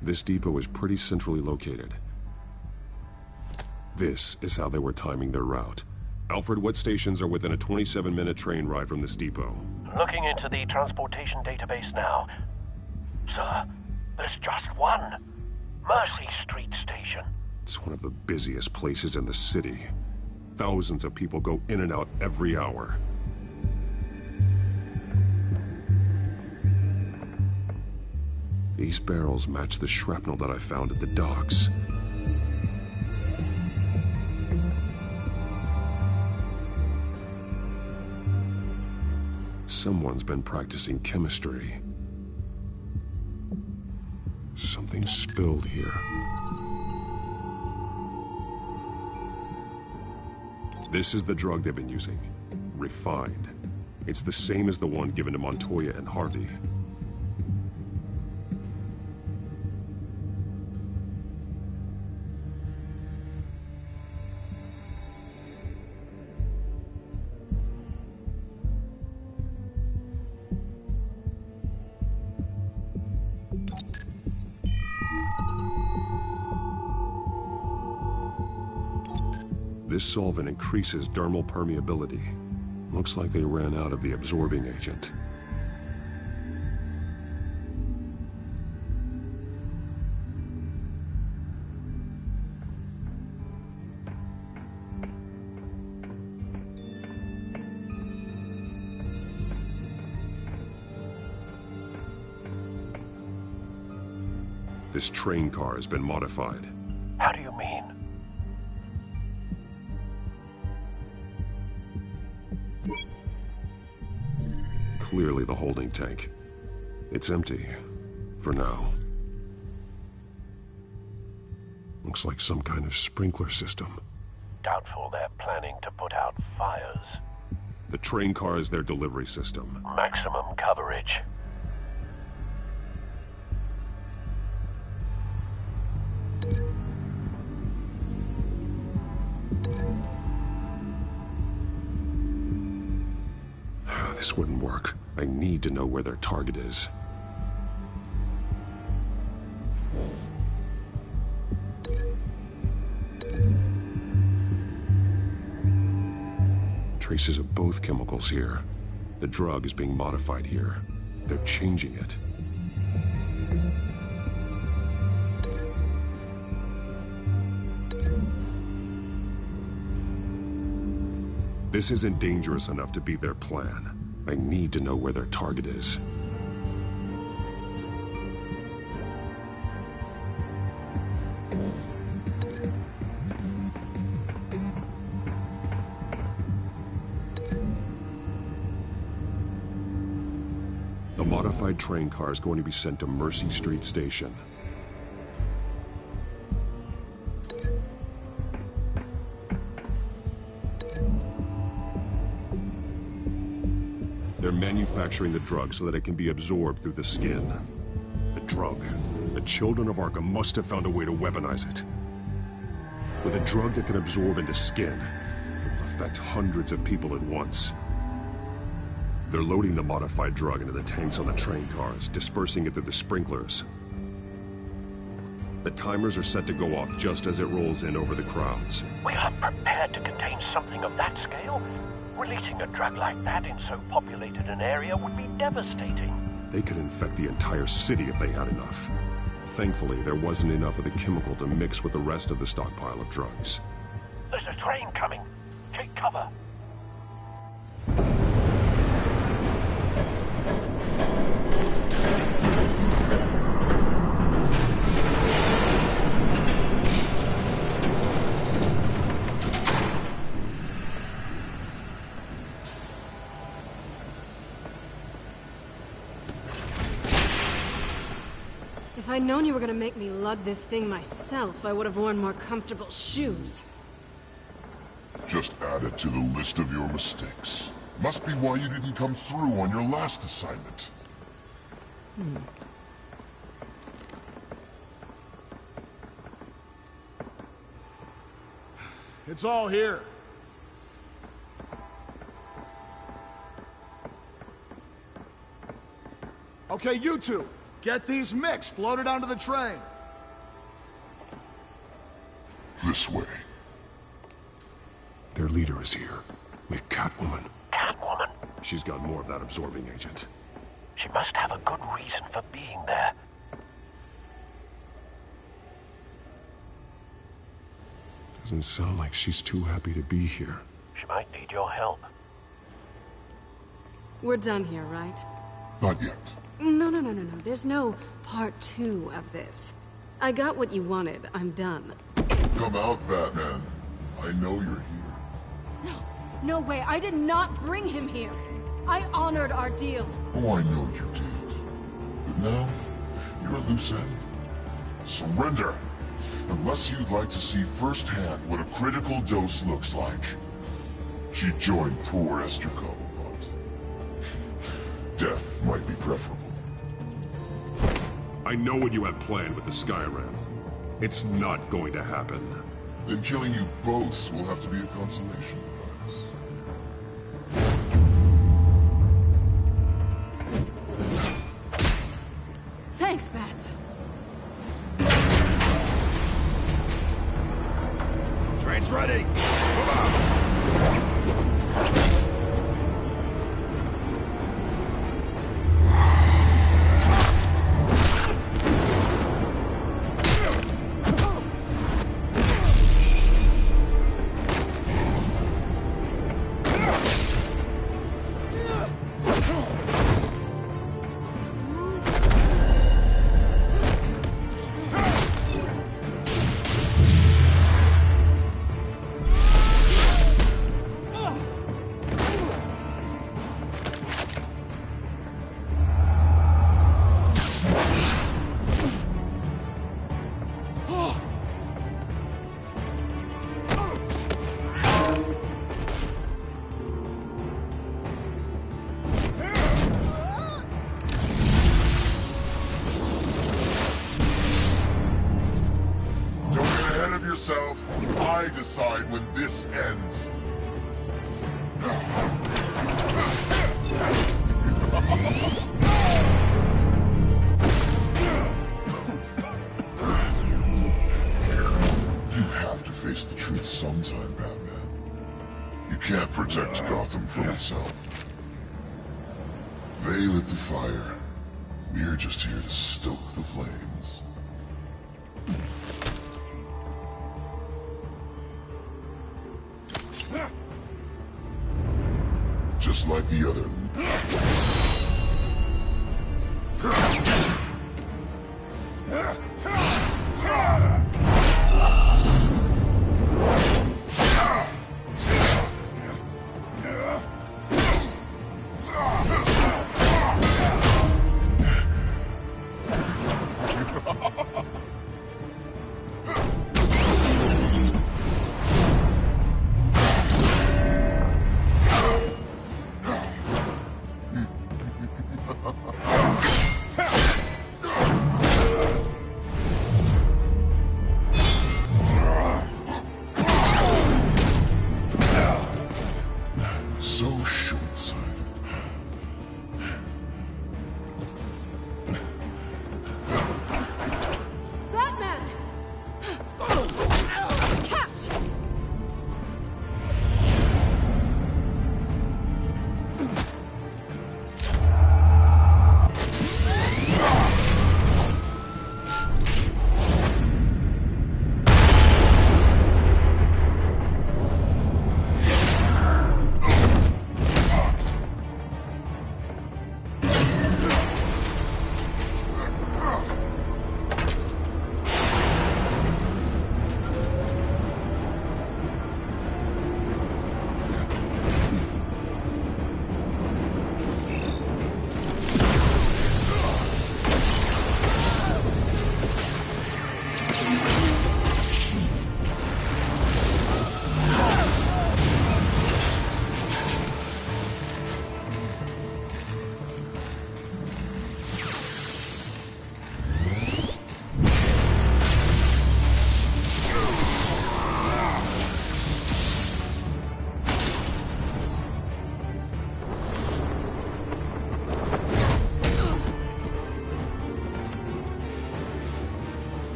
Speaker 14: This depot is pretty centrally located. This is how they were timing their route. Alfred, what stations are within a 27-minute train ride from this depot?
Speaker 16: Looking into the transportation database now. Sir, there's just one. Mercy Street Station.
Speaker 14: It's one of the busiest places in the city. Thousands of people go in and out every hour. These barrels match the shrapnel that I found at the docks. Someone's been practicing chemistry. Something spilled here. This is the drug they've been using. Refined. It's the same as the one given to Montoya and Harvey. This solvent increases dermal permeability. Looks like they ran out of the absorbing agent. This train car has been modified.
Speaker 16: How do you mean?
Speaker 14: Clearly the holding tank. It's empty. For now. Looks like some kind of sprinkler system.
Speaker 16: Doubtful they're planning to put out fires.
Speaker 14: The train car is their delivery system.
Speaker 16: Maximum coverage.
Speaker 14: This wouldn't work. I need to know where their target is. Traces of both chemicals here. The drug is being modified here. They're changing it. This isn't dangerous enough to be their plan. I need to know where their target is. The modified train car is going to be sent to Mercy Street Station. They're manufacturing the drug so that it can be absorbed through the skin. The drug. The children of Arkham must have found a way to weaponize it. With a drug that can absorb into skin, it will affect hundreds of people at once. They're loading the modified drug into the tanks on the train cars, dispersing it through the sprinklers. The timers are set to go off just as it rolls in over the crowds.
Speaker 16: We are prepared to contain something of that scale? Releasing a drug like that in so populated an area would be devastating.
Speaker 14: They could infect the entire city if they had enough. Thankfully, there wasn't enough of the chemical to mix with the rest of the stockpile of drugs.
Speaker 16: There's a train coming. Take cover.
Speaker 6: If I'd known you were gonna make me lug this thing myself, I would have worn more comfortable shoes.
Speaker 13: Just add it to the list of your mistakes. Must be why you didn't come through on your last assignment.
Speaker 15: It's all here. Okay, you two, get these mixed, loaded onto the train.
Speaker 13: This way.
Speaker 14: Their leader is here, with Catwoman.
Speaker 16: Catwoman?
Speaker 14: She's got more of that absorbing agent.
Speaker 16: She must have a good reason for being there.
Speaker 14: Doesn't sound like she's too happy to be here.
Speaker 16: She might need your help.
Speaker 17: We're done here, right?
Speaker 13: Not yet.
Speaker 17: No. There's no part 2 of this. I got what you wanted. I'm done.
Speaker 13: Come out, Batman. I know you're here.
Speaker 17: No way. I did not bring him here. I honored our deal.
Speaker 13: Oh, I know you did. But now, you're a loose end. Surrender! Unless you'd like to see firsthand what a critical dose looks like. She joined poor Esther Cobblepot. Death might be preferable.
Speaker 14: I know what you had planned with the Skyrim. It's not going to happen.
Speaker 13: Then killing you both will have to be a consolation prize.
Speaker 17: Thanks, Bats.
Speaker 2: Train's ready! Come on!
Speaker 13: I decide when this ends. You have to face the truth sometime, Batman. You can't protect Gotham from itself. They lit the fire. We're just here to stoke the flames. Just like the other.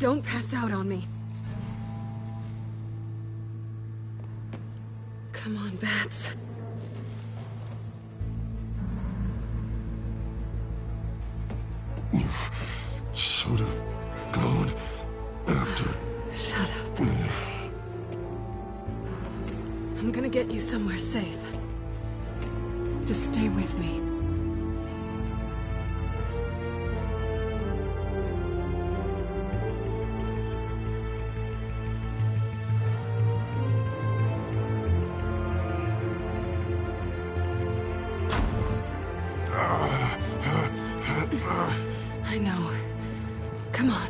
Speaker 17: Don't pass out on me. Come on, Bats.
Speaker 12: You should have gone after...
Speaker 17: Shut up. I'm gonna get you somewhere safe. Just stay with me. I know. Come on.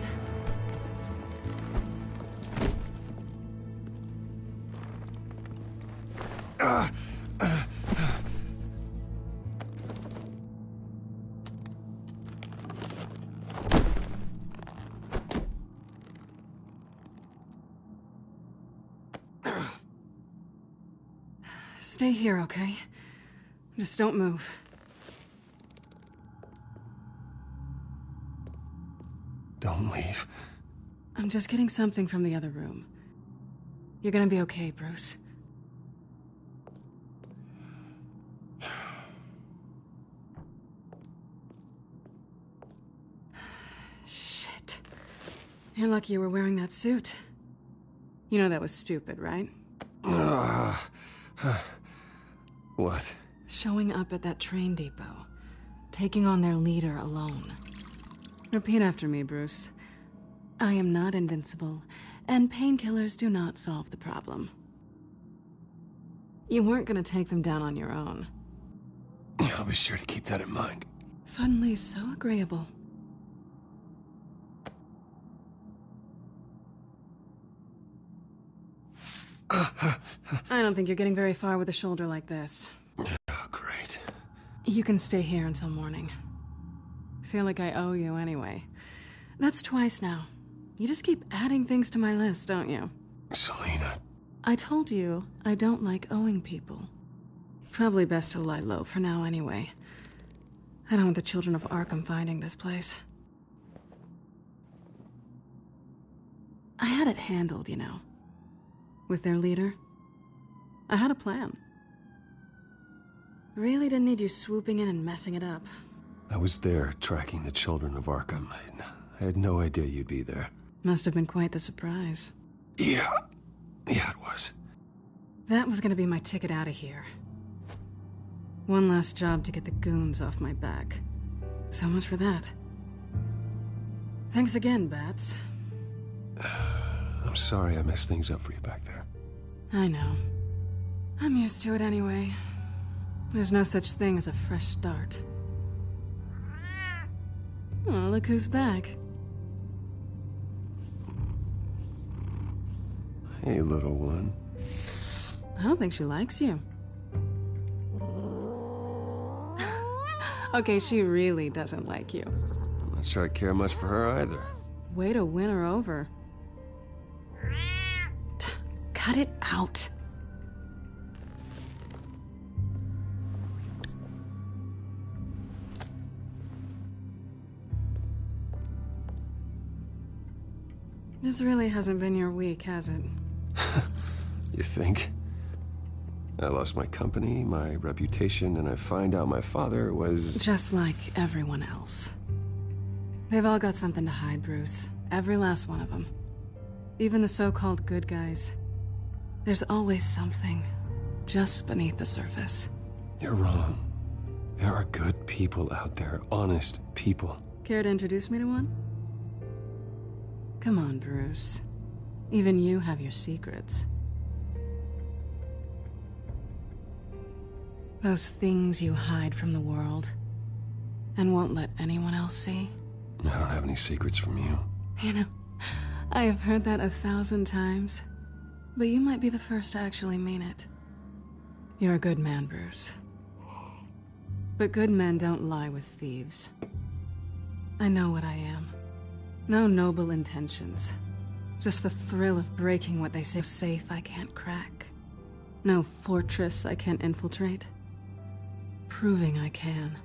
Speaker 17: Stay here, okay? Just don't move.
Speaker 12: Don't leave.
Speaker 17: I'm just getting something from the other room. You're gonna be okay, Bruce. Shit. You're lucky you were wearing that suit. You know that was stupid, right?
Speaker 12: What?
Speaker 17: Showing up at that train depot. Taking on their leader alone. Repeat after me, Bruce. I am not invincible, and painkillers do not solve the problem. You weren't gonna take them down on your own.
Speaker 12: I'll be sure to keep that in mind.
Speaker 17: Suddenly so agreeable. I don't think you're getting very far with a shoulder like this.
Speaker 12: Oh, great.
Speaker 17: You can stay here until morning. Feel like I owe you anyway. That's twice now. You just keep adding things to my list, don't you?
Speaker 12: Selina.
Speaker 17: I told you I don't like owing people. Probably best to lie low for now anyway. I don't want the children of Arkham finding this place. I had it handled, you know. With their leader. I had a plan. Really didn't need you swooping in and messing it up.
Speaker 12: I was there tracking the children of Arkham. I had no idea you'd be there.
Speaker 17: Must have been quite the surprise.
Speaker 12: Yeah, it was.
Speaker 17: That was gonna be my ticket out of here. One last job to get the goons off my back. So much for that. Thanks again, Bats.
Speaker 12: I'm sorry I messed things up for you back there.
Speaker 17: I know. I'm used to it anyway. There's no such thing as a fresh start. Oh, look who's back.
Speaker 12: Hey, little one.
Speaker 17: I don't think she likes you. Okay, she really doesn't like you.
Speaker 12: I'm not sure I care much for her either.
Speaker 17: Way to win her over. Cut it out. This really hasn't been your week, has it?
Speaker 12: You think? I lost my company, my reputation, and I find out my father was...
Speaker 17: Just like everyone else. They've all got something to hide, Bruce. Every last one of them. Even the so-called good guys. There's always something just beneath the surface.
Speaker 12: You're wrong. There are good people out there, honest people.
Speaker 17: Care to introduce me to one? Come on, Bruce. Even you have your secrets. Those things you hide from the world and won't let anyone else see.
Speaker 12: I don't have any secrets from you.
Speaker 17: You know, I have heard that 1,000 times, but you might be the first to actually mean it. You're a good man, Bruce. But good men don't lie with thieves. I know what I am. No noble intentions. Just the thrill of breaking what they say safe I can't crack. No fortress I can't infiltrate. Proving I can.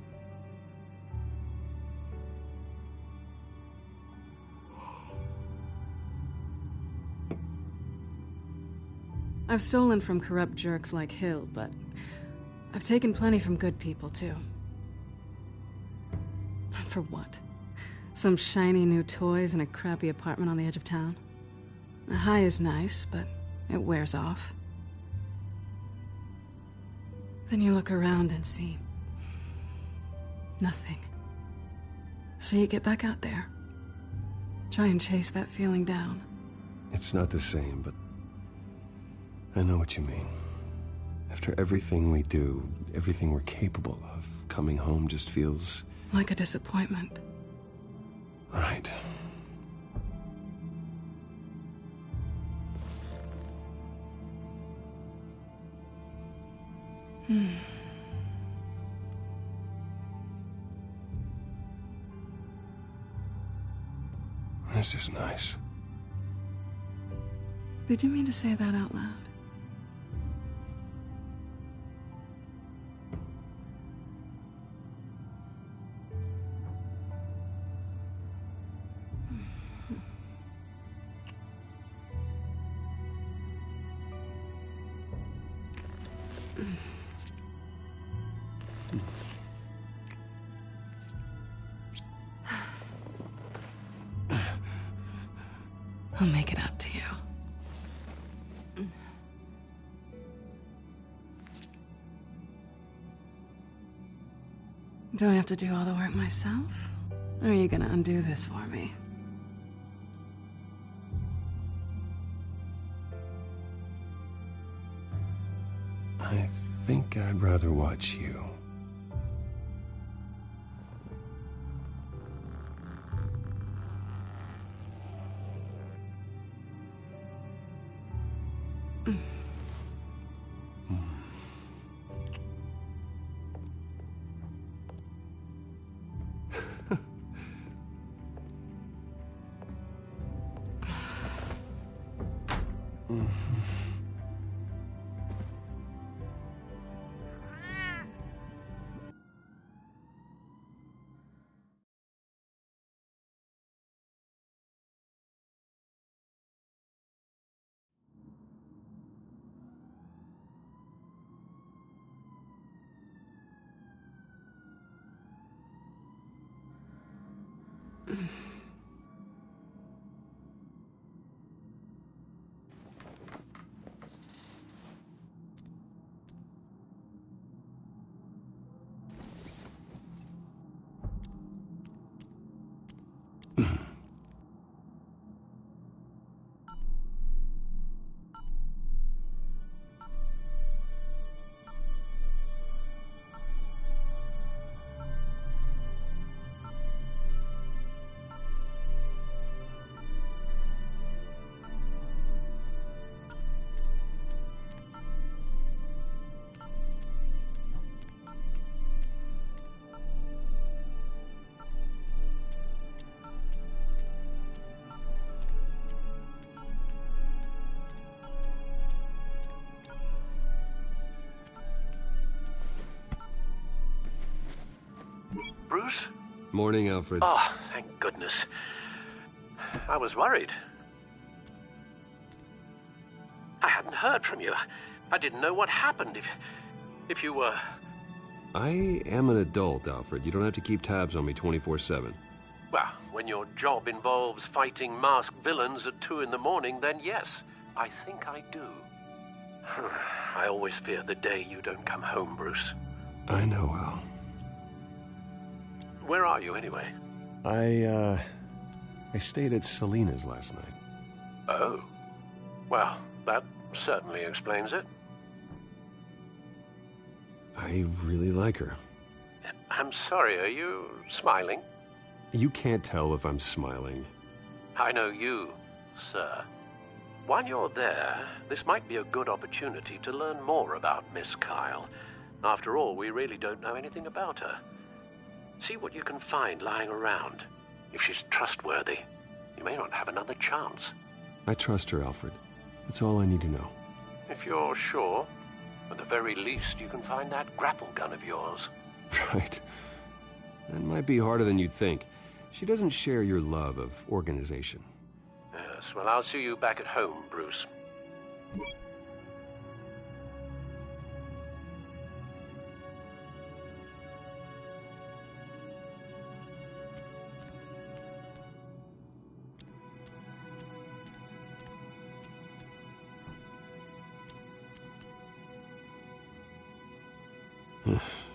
Speaker 17: I've stolen from corrupt jerks like Hill, but I've taken plenty from good people, too. For what? Some shiny new toys and a crappy apartment on the edge of town? A high is nice, but it wears off. Then you look around and see nothing. So you get back out there. Try and chase that feeling down.
Speaker 12: It's not the same, but I know what you mean. After everything we do, everything we're capable of, coming home just feels...
Speaker 17: like a disappointment.
Speaker 12: Right. This is nice.
Speaker 17: Did you mean to say that out loud? I'll make it up to you. Do I have to do all the work myself? Or are you gonna undo this for me?
Speaker 12: I think I'd rather watch you.
Speaker 16: Bruce?
Speaker 12: Morning, Alfred.
Speaker 16: Oh, thank goodness. I was worried. I hadn't heard from you. I didn't know what happened if you were...
Speaker 12: I am an adult, Alfred. You don't have to keep tabs on me 24/7.
Speaker 16: Well, when your job involves fighting masked villains at 2 in the morning, then yes, I think I do. I always fear the day you don't come home, Bruce.
Speaker 12: I know, Al.
Speaker 16: Where are you, anyway?
Speaker 12: I stayed at Selena's last night.
Speaker 16: Oh. Well, that certainly explains it.
Speaker 12: I really like her.
Speaker 16: I'm sorry, are you smiling?
Speaker 12: You can't tell if I'm smiling.
Speaker 16: I know you, sir. While you're there, this might be a good opportunity to learn more about Miss Kyle. After all, we really don't know anything about her. See what you can find lying around. If she's trustworthy, you may not have another chance.
Speaker 12: I trust her, Alfred. That's all I need to know.
Speaker 16: If you're sure, at the very least, you can find that grapple gun of yours.
Speaker 12: Right. That might be harder than you'd think. She doesn't share your love of organization.
Speaker 16: Yes, well, I'll see you back at home, Bruce.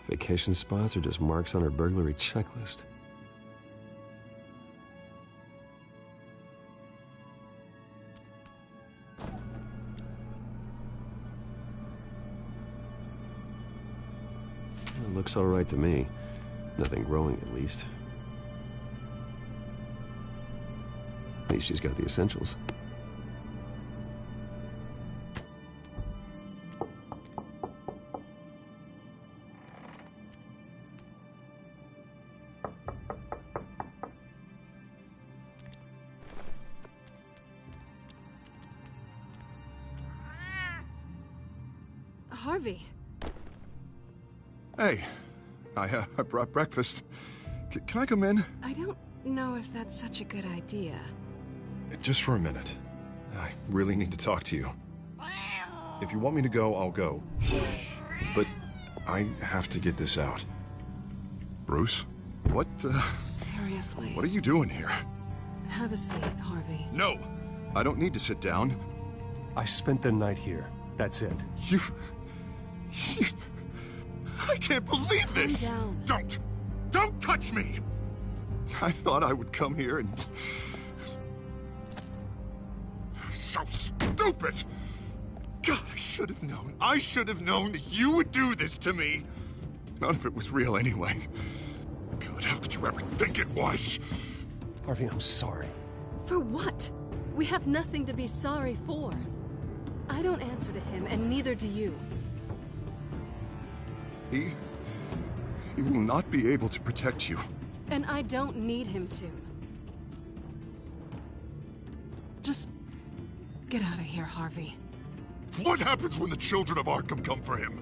Speaker 12: Vacation spots are just marks on her burglary checklist. It looks all right to me. Nothing growing, at least. At least she's got the essentials.
Speaker 17: Harvey.
Speaker 11: Hey, I brought breakfast. Can I come in?
Speaker 17: I don't know if that's such a good idea.
Speaker 11: Just for a minute. I really need to talk to you. If you want me to go, I'll go. But I have to get this out. Bruce? What,
Speaker 17: Seriously.
Speaker 11: What are you doing here?
Speaker 17: Have a seat, Harvey.
Speaker 11: No! I don't need to sit down.
Speaker 14: I spent the night here. That's it.
Speaker 11: You... I can't believe this!
Speaker 17: Calm
Speaker 11: down. Don't touch me! I thought I would come here and... So stupid! God, I should have known. I should have known that you would do this to me. None of it was real anyway. God, how could you ever think it was?
Speaker 14: Harvey, I'm sorry.
Speaker 17: For what? We have nothing to be sorry for. I don't answer to him, and neither do you.
Speaker 11: He will not be able to protect you.
Speaker 17: And I don't need him to. Just get out of here, Harvey.
Speaker 9: What happens when the children of Arkham come for him?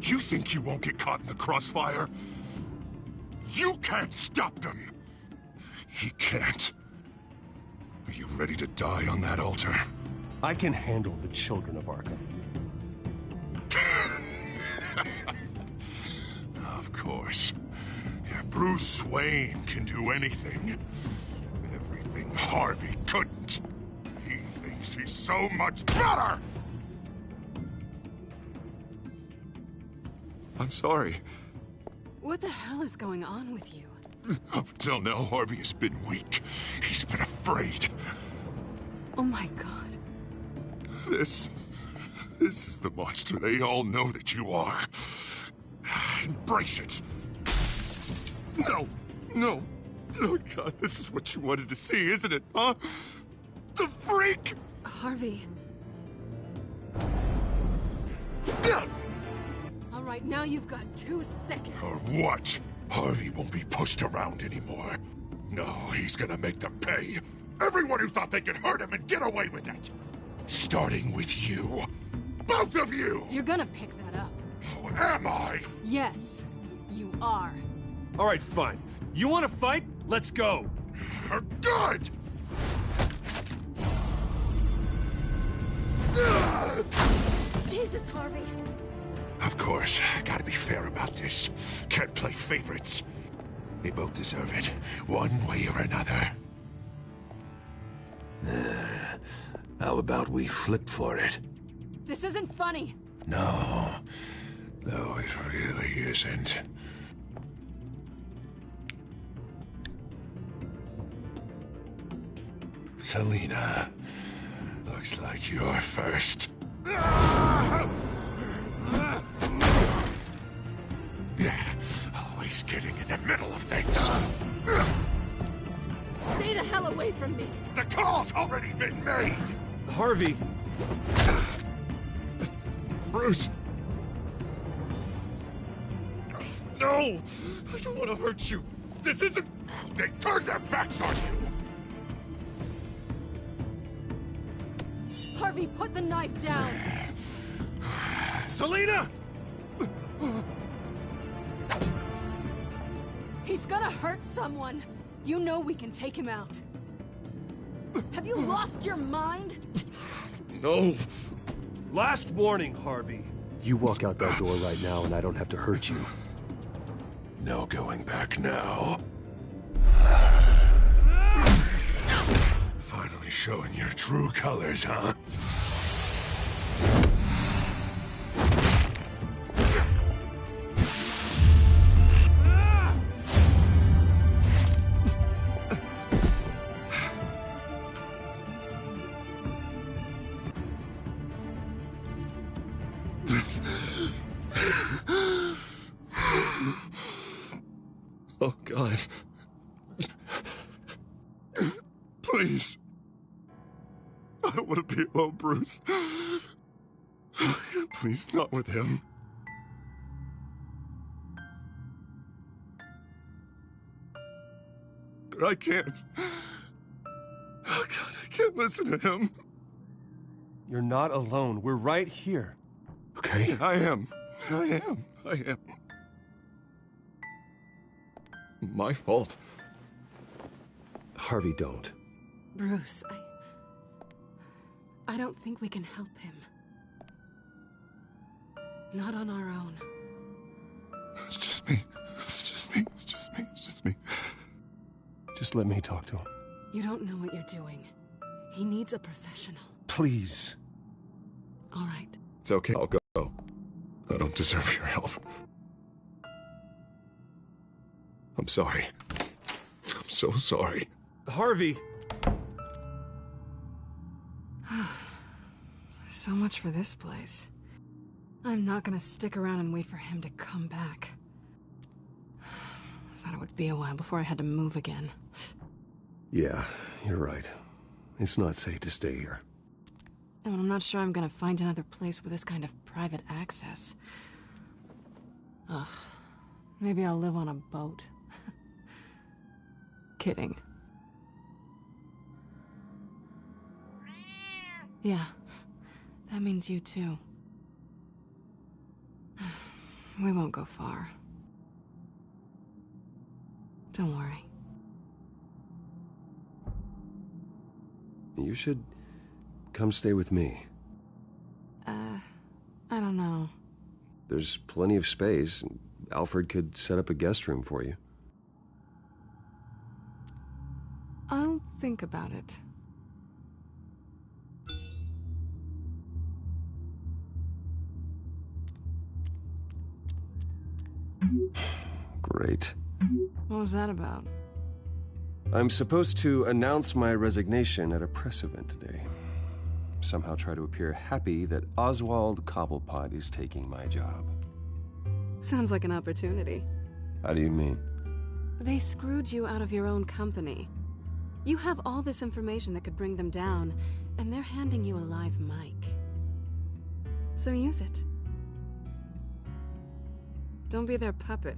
Speaker 9: You think you won't get caught in the crossfire? You can't stop them! He can't. Are you ready to die on that altar?
Speaker 14: I can handle the children of Arkham.
Speaker 9: Of course. Yeah, Bruce Wayne can do anything. Everything Harvey couldn't. He thinks he's so much better!
Speaker 11: I'm sorry.
Speaker 17: What the hell is going on with you?
Speaker 9: Up until now, Harvey has been weak. He's been afraid.
Speaker 17: Oh my God.
Speaker 9: This is the monster they all know that you are. Embrace it. No. Oh God, this is what you wanted to see, isn't it, huh? The freak!
Speaker 17: Harvey. All right, now you've got 2 seconds.
Speaker 9: Or what? Harvey won't be pushed around anymore. No, he's gonna make them pay. Everyone who thought they could hurt him and get away with it. Starting with you. Both of you!
Speaker 17: You're gonna pick that up.
Speaker 9: Oh, am I?
Speaker 17: Yes, you are.
Speaker 14: All right, fine. You want to fight? Let's go.
Speaker 9: Good!
Speaker 17: Jesus, Harvey.
Speaker 9: Of course, gotta be fair about this. Can't play favorites. They both deserve it, one way or another. How about we flip for it?
Speaker 17: This isn't funny.
Speaker 9: No, it really isn't. Selina, looks like you're first. Yeah, always getting in the middle of things.
Speaker 17: Stay the hell away from me.
Speaker 9: The call's already been made.
Speaker 14: Harvey.
Speaker 9: Bruce. No, I don't want to hurt you. This isn't... They turned their backs on you.
Speaker 17: Harvey, put the knife down.
Speaker 14: Selina!
Speaker 17: He's gonna hurt someone. You know we can take him out. Have you lost your mind?
Speaker 14: No. Last warning, Harvey.
Speaker 12: You walk out that door right now and I don't have to hurt you.
Speaker 9: No going back now. Finally showing your true colors, huh?
Speaker 1: Oh, God. Please. I don't want to be alone, Bruce. Please, not with him. But I can't. Oh, God, I can't listen to him.
Speaker 19: You're not alone. We're right here.
Speaker 1: Okay? I am. My fault.
Speaker 12: Harvey, don't.
Speaker 17: Bruce, I don't think we can help him. Not on our own.
Speaker 1: It's just me.
Speaker 19: Just let me talk to him.
Speaker 17: You don't know what you're doing. He needs a professional.
Speaker 19: Please.
Speaker 17: All right.
Speaker 1: It's okay, I'll go. I don't deserve your help. I'm sorry. I'm so sorry.
Speaker 19: Harvey!
Speaker 17: So much for this place. I'm not gonna stick around and wait for him to come back. Thought it would be a while before I had to move again.
Speaker 12: Yeah, you're right. It's not safe to stay here.
Speaker 17: And I'm not sure I'm gonna find another place with this kind of private access. Ugh. Maybe I'll live on a boat. Kidding. Yeah. That means you too. We won't go far. Don't worry.
Speaker 12: You should come stay with me.
Speaker 17: I don't know.
Speaker 12: There's plenty of space. Alfred could set up a guest room for you.
Speaker 17: I'll think about it.
Speaker 12: Great.
Speaker 17: What was that about?
Speaker 12: I'm supposed to announce my resignation at a press event today. Somehow try to appear happy that Oswald Cobblepot is taking my job.
Speaker 17: Sounds like an opportunity.
Speaker 12: How do you mean?
Speaker 17: They screwed you out of your own company. You have all this information that could bring them down, and they're handing you a live mic. So use it. Don't be their puppet.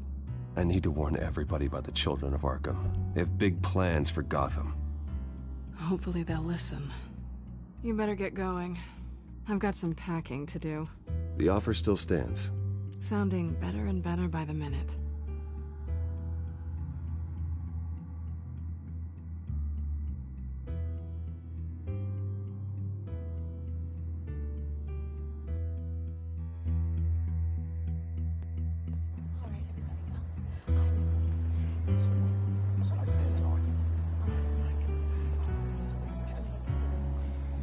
Speaker 12: I need to warn everybody about the Children of Arkham. They have big plans for Gotham.
Speaker 17: Hopefully they'll listen. You better get going. I've got some packing to do.
Speaker 12: The offer still stands.
Speaker 17: Sounding better and better by the minute.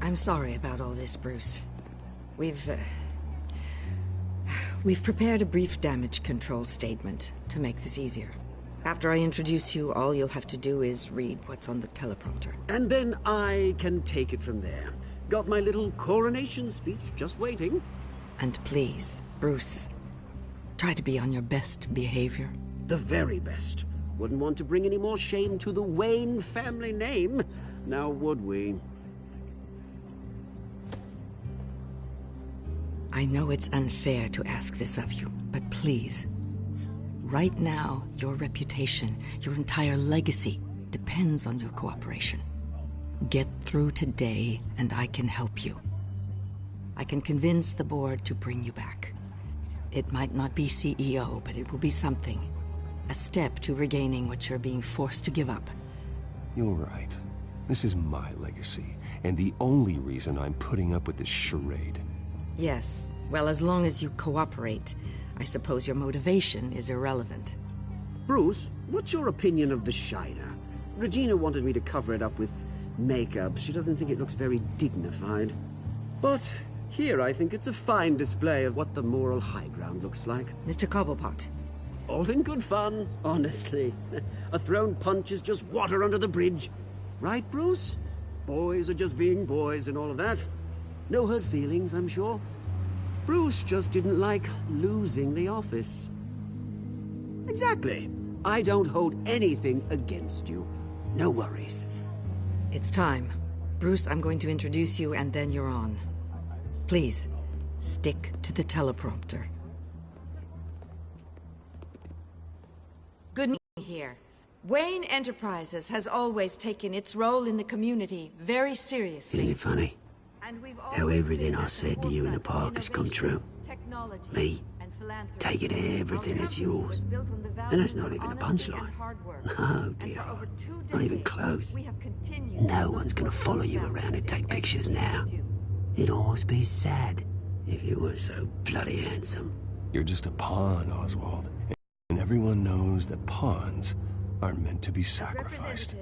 Speaker 21: I'm sorry about all this, Bruce. We've prepared a brief damage control statement to make this easier. After I introduce you, all you'll have to do is read what's on the teleprompter.
Speaker 8: And then I can take it from there. Got my little coronation speech just waiting.
Speaker 21: And please, Bruce, try to be on your best behavior.
Speaker 8: The very best. Wouldn't want to bring any more shame to the Wayne family name, now would we?
Speaker 21: I know it's unfair to ask this of you, but please. Right now, your reputation, your entire legacy, depends on your cooperation. Get through today, and I can help you. I can convince the board to bring you back. It might not be CEO, but it will be something. A step to regaining what you're being forced to give up.
Speaker 12: You're right. This is my legacy, and the only reason I'm putting up with this charade.
Speaker 21: Yes. Well, as long as you cooperate, I suppose your motivation is irrelevant.
Speaker 8: Bruce, what's your opinion of the Shiner? Regina wanted me to cover it up with makeup. She doesn't think it looks very dignified. But here I think it's a fine display of what the moral high ground looks like.
Speaker 21: Mr. Cobblepot.
Speaker 8: All in good fun, honestly. A thrown punch is just water under the bridge. Right, Bruce? Boys are just being boys and all of that. No hurt feelings, I'm sure. Bruce just didn't like losing the office. Exactly. I don't hold anything against you. No worries.
Speaker 21: It's time. Bruce, I'm going to introduce you and then you're on. Please, stick to the teleprompter. Good meeting here. Wayne Enterprises has always taken its role in the community very seriously.
Speaker 8: Isn't it funny? How everything I said to you in the park has come true. Me, taking everything that's yours. And that's not even a punchline. No, dear. Not even close. No one's gonna follow you around and take pictures now. It'd almost be sad if you were so bloody handsome.
Speaker 14: You're just a pawn, Oswald. And everyone knows that pawns are meant to be sacrificed.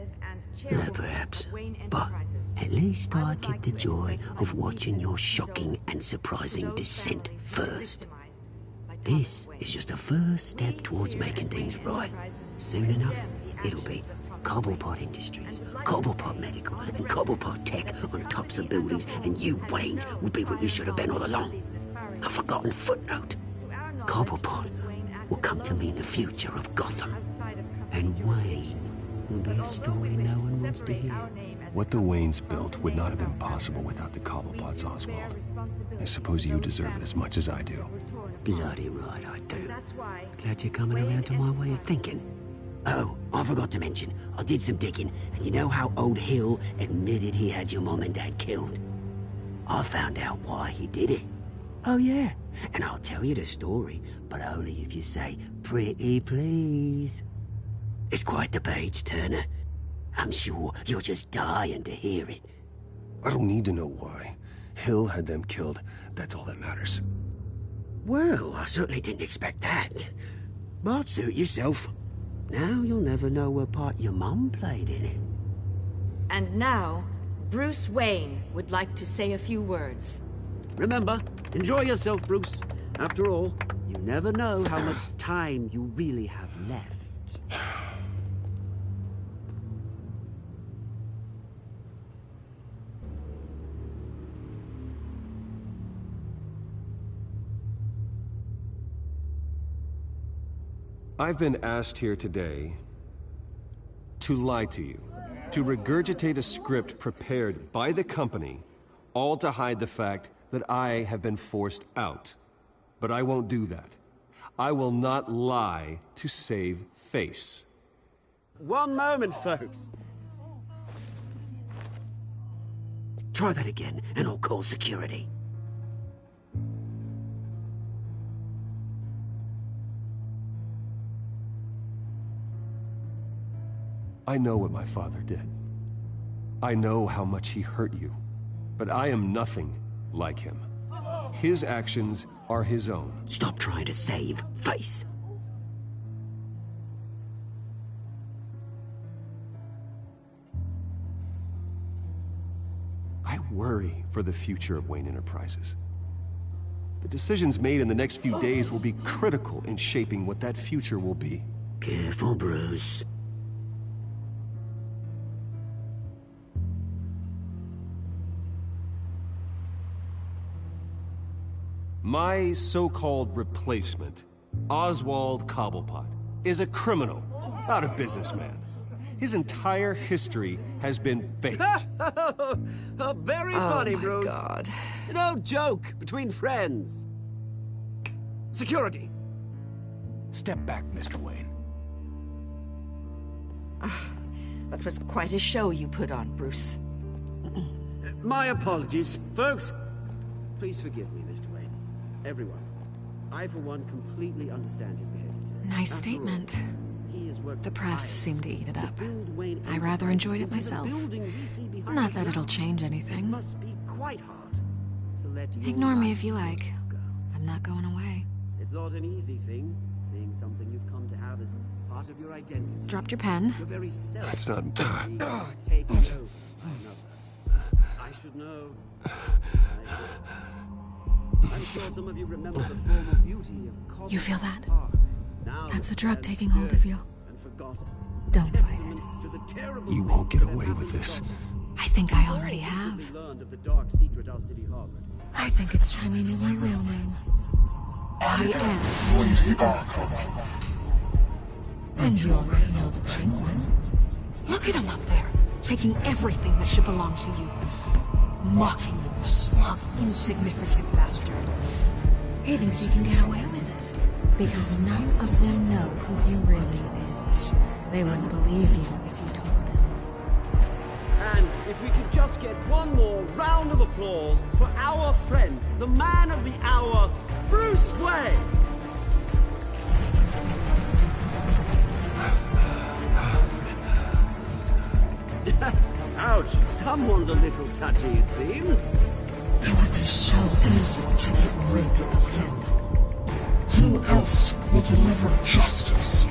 Speaker 8: Perhaps. But at least I get the joy of watching your shocking and surprising descent first. This is just a first step towards making things right. Soon enough, it'll be Cobblepot Industries, Cobblepot Medical, and Cobblepot Tech on tops of buildings, and you, Waynes, will be what you should have been all along. A forgotten footnote. Cobblepot will come to mean the future of Gotham. And Wayne will be a story no one wants to hear.
Speaker 14: What the Waynes built would not have been possible without the Cobblepots, Oswald. I suppose you deserve it as much as I do.
Speaker 8: Bloody right I do. Glad you're coming around to my way of thinking. Oh, I forgot to mention, I did some digging, and you know how old Hill admitted he had your mom and dad killed? I found out why he did it. Oh yeah, and I'll tell you the story, but only if you say, pretty please. It's quite the page, Turner. I'm sure you're just dying to hear it.
Speaker 14: I don't need to know why. Hill had them killed. That's all that matters.
Speaker 8: Well, I certainly didn't expect that. But suit yourself. Now you'll never know what part your mum played in it.
Speaker 21: And now, Bruce Wayne would like to say a few words.
Speaker 8: Remember, enjoy yourself, Bruce. After all, you never know how much time you really have left.
Speaker 14: I've been asked here today to lie to you, to regurgitate a script prepared by the company, all to hide the fact that I have been forced out. But I won't do that. I will not lie to save face.
Speaker 8: One moment, folks. Try that again, and I'll call security.
Speaker 14: I know what my father did. I know how much he hurt you. But I am nothing like him. His actions are his own.
Speaker 8: Stop trying to save face.
Speaker 14: I worry for the future of Wayne Enterprises. The decisions made in the next few days will be critical in shaping what that future will be.
Speaker 8: Careful, Bruce.
Speaker 14: My so-called replacement, Oswald Cobblepot, is a criminal, not a businessman. His entire history has been faked.
Speaker 8: Very funny, Bruce.
Speaker 21: Oh, my God.
Speaker 8: No joke between friends. Security.
Speaker 7: Step back, Mr. Wayne.
Speaker 21: That was quite a show you put on, Bruce.
Speaker 8: My apologies. Folks, please forgive me, Mr. Wayne. Everyone. I, for one, completely understand his behavior today.
Speaker 6: Nice statement. The press seemed to eat it up. I rather enjoyed it myself. Not that it'll change anything.
Speaker 8: Must be quite hard to let you
Speaker 6: Ignore me if you like. I'm not going away.
Speaker 8: It's not an easy thing, seeing something you've come to have as part of your identity.
Speaker 6: Dropped your pen.
Speaker 8: Your very self.
Speaker 14: That's not...
Speaker 8: Taken over by another. I should know. I'm sure some of you remember the former beauty of
Speaker 6: You feel that?
Speaker 8: Now
Speaker 6: That's the drug taking hold of you. Don't fight it.
Speaker 14: You won't get away with this.
Speaker 6: I think I already have.
Speaker 8: Learned of the dark secret our city harbored.
Speaker 6: I think it's time you knew my real name. I am
Speaker 13: Lady Arkham.
Speaker 6: And you already know the Penguin. Look at him up there, taking everything that should belong to you. Mocking you, smug, insignificant bastard. He thinks he can get away with it, because none of them know who he really is. They wouldn't believe you if you told them.
Speaker 8: And if we could just get one more round of applause for our friend, the man of the hour, Bruce Wayne! Ouch, someone's a little touchy, it seems.
Speaker 13: It would be so easy to get rid of him. Who else will deliver justice?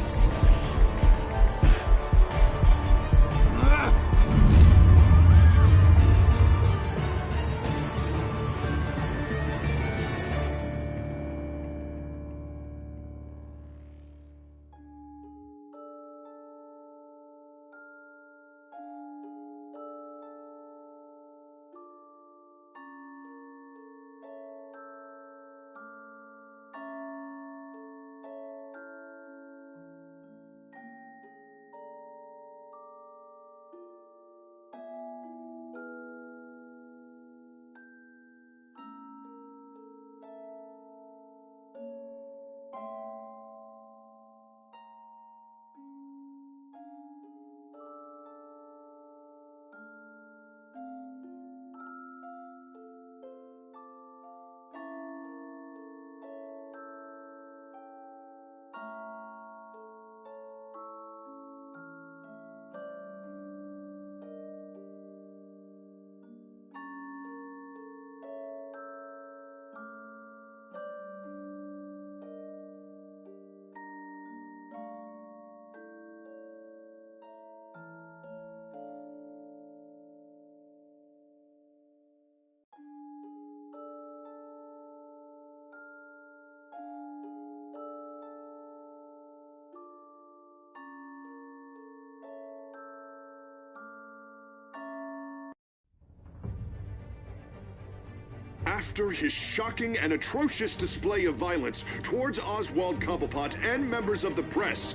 Speaker 22: After his shocking and atrocious display of violence towards Oswald Cobblepot and members of the press,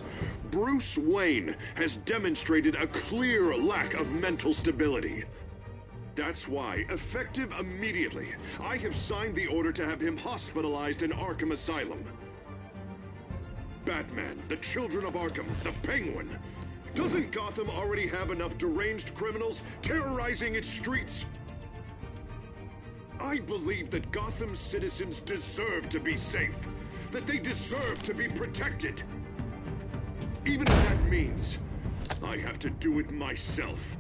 Speaker 22: Bruce Wayne has demonstrated a clear lack of mental stability. That's why, effective immediately, I have signed the order to have him hospitalized in Arkham Asylum. Batman, the Children of Arkham, the Penguin. Doesn't Gotham already have enough deranged criminals terrorizing its streets? I believe that Gotham's citizens deserve to be safe, that they deserve to be protected. Even if that means I have to do it myself.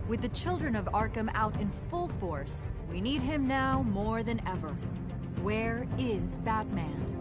Speaker 5: With the Children of Arkham out in full force, we need him now more than ever. Where is Batman?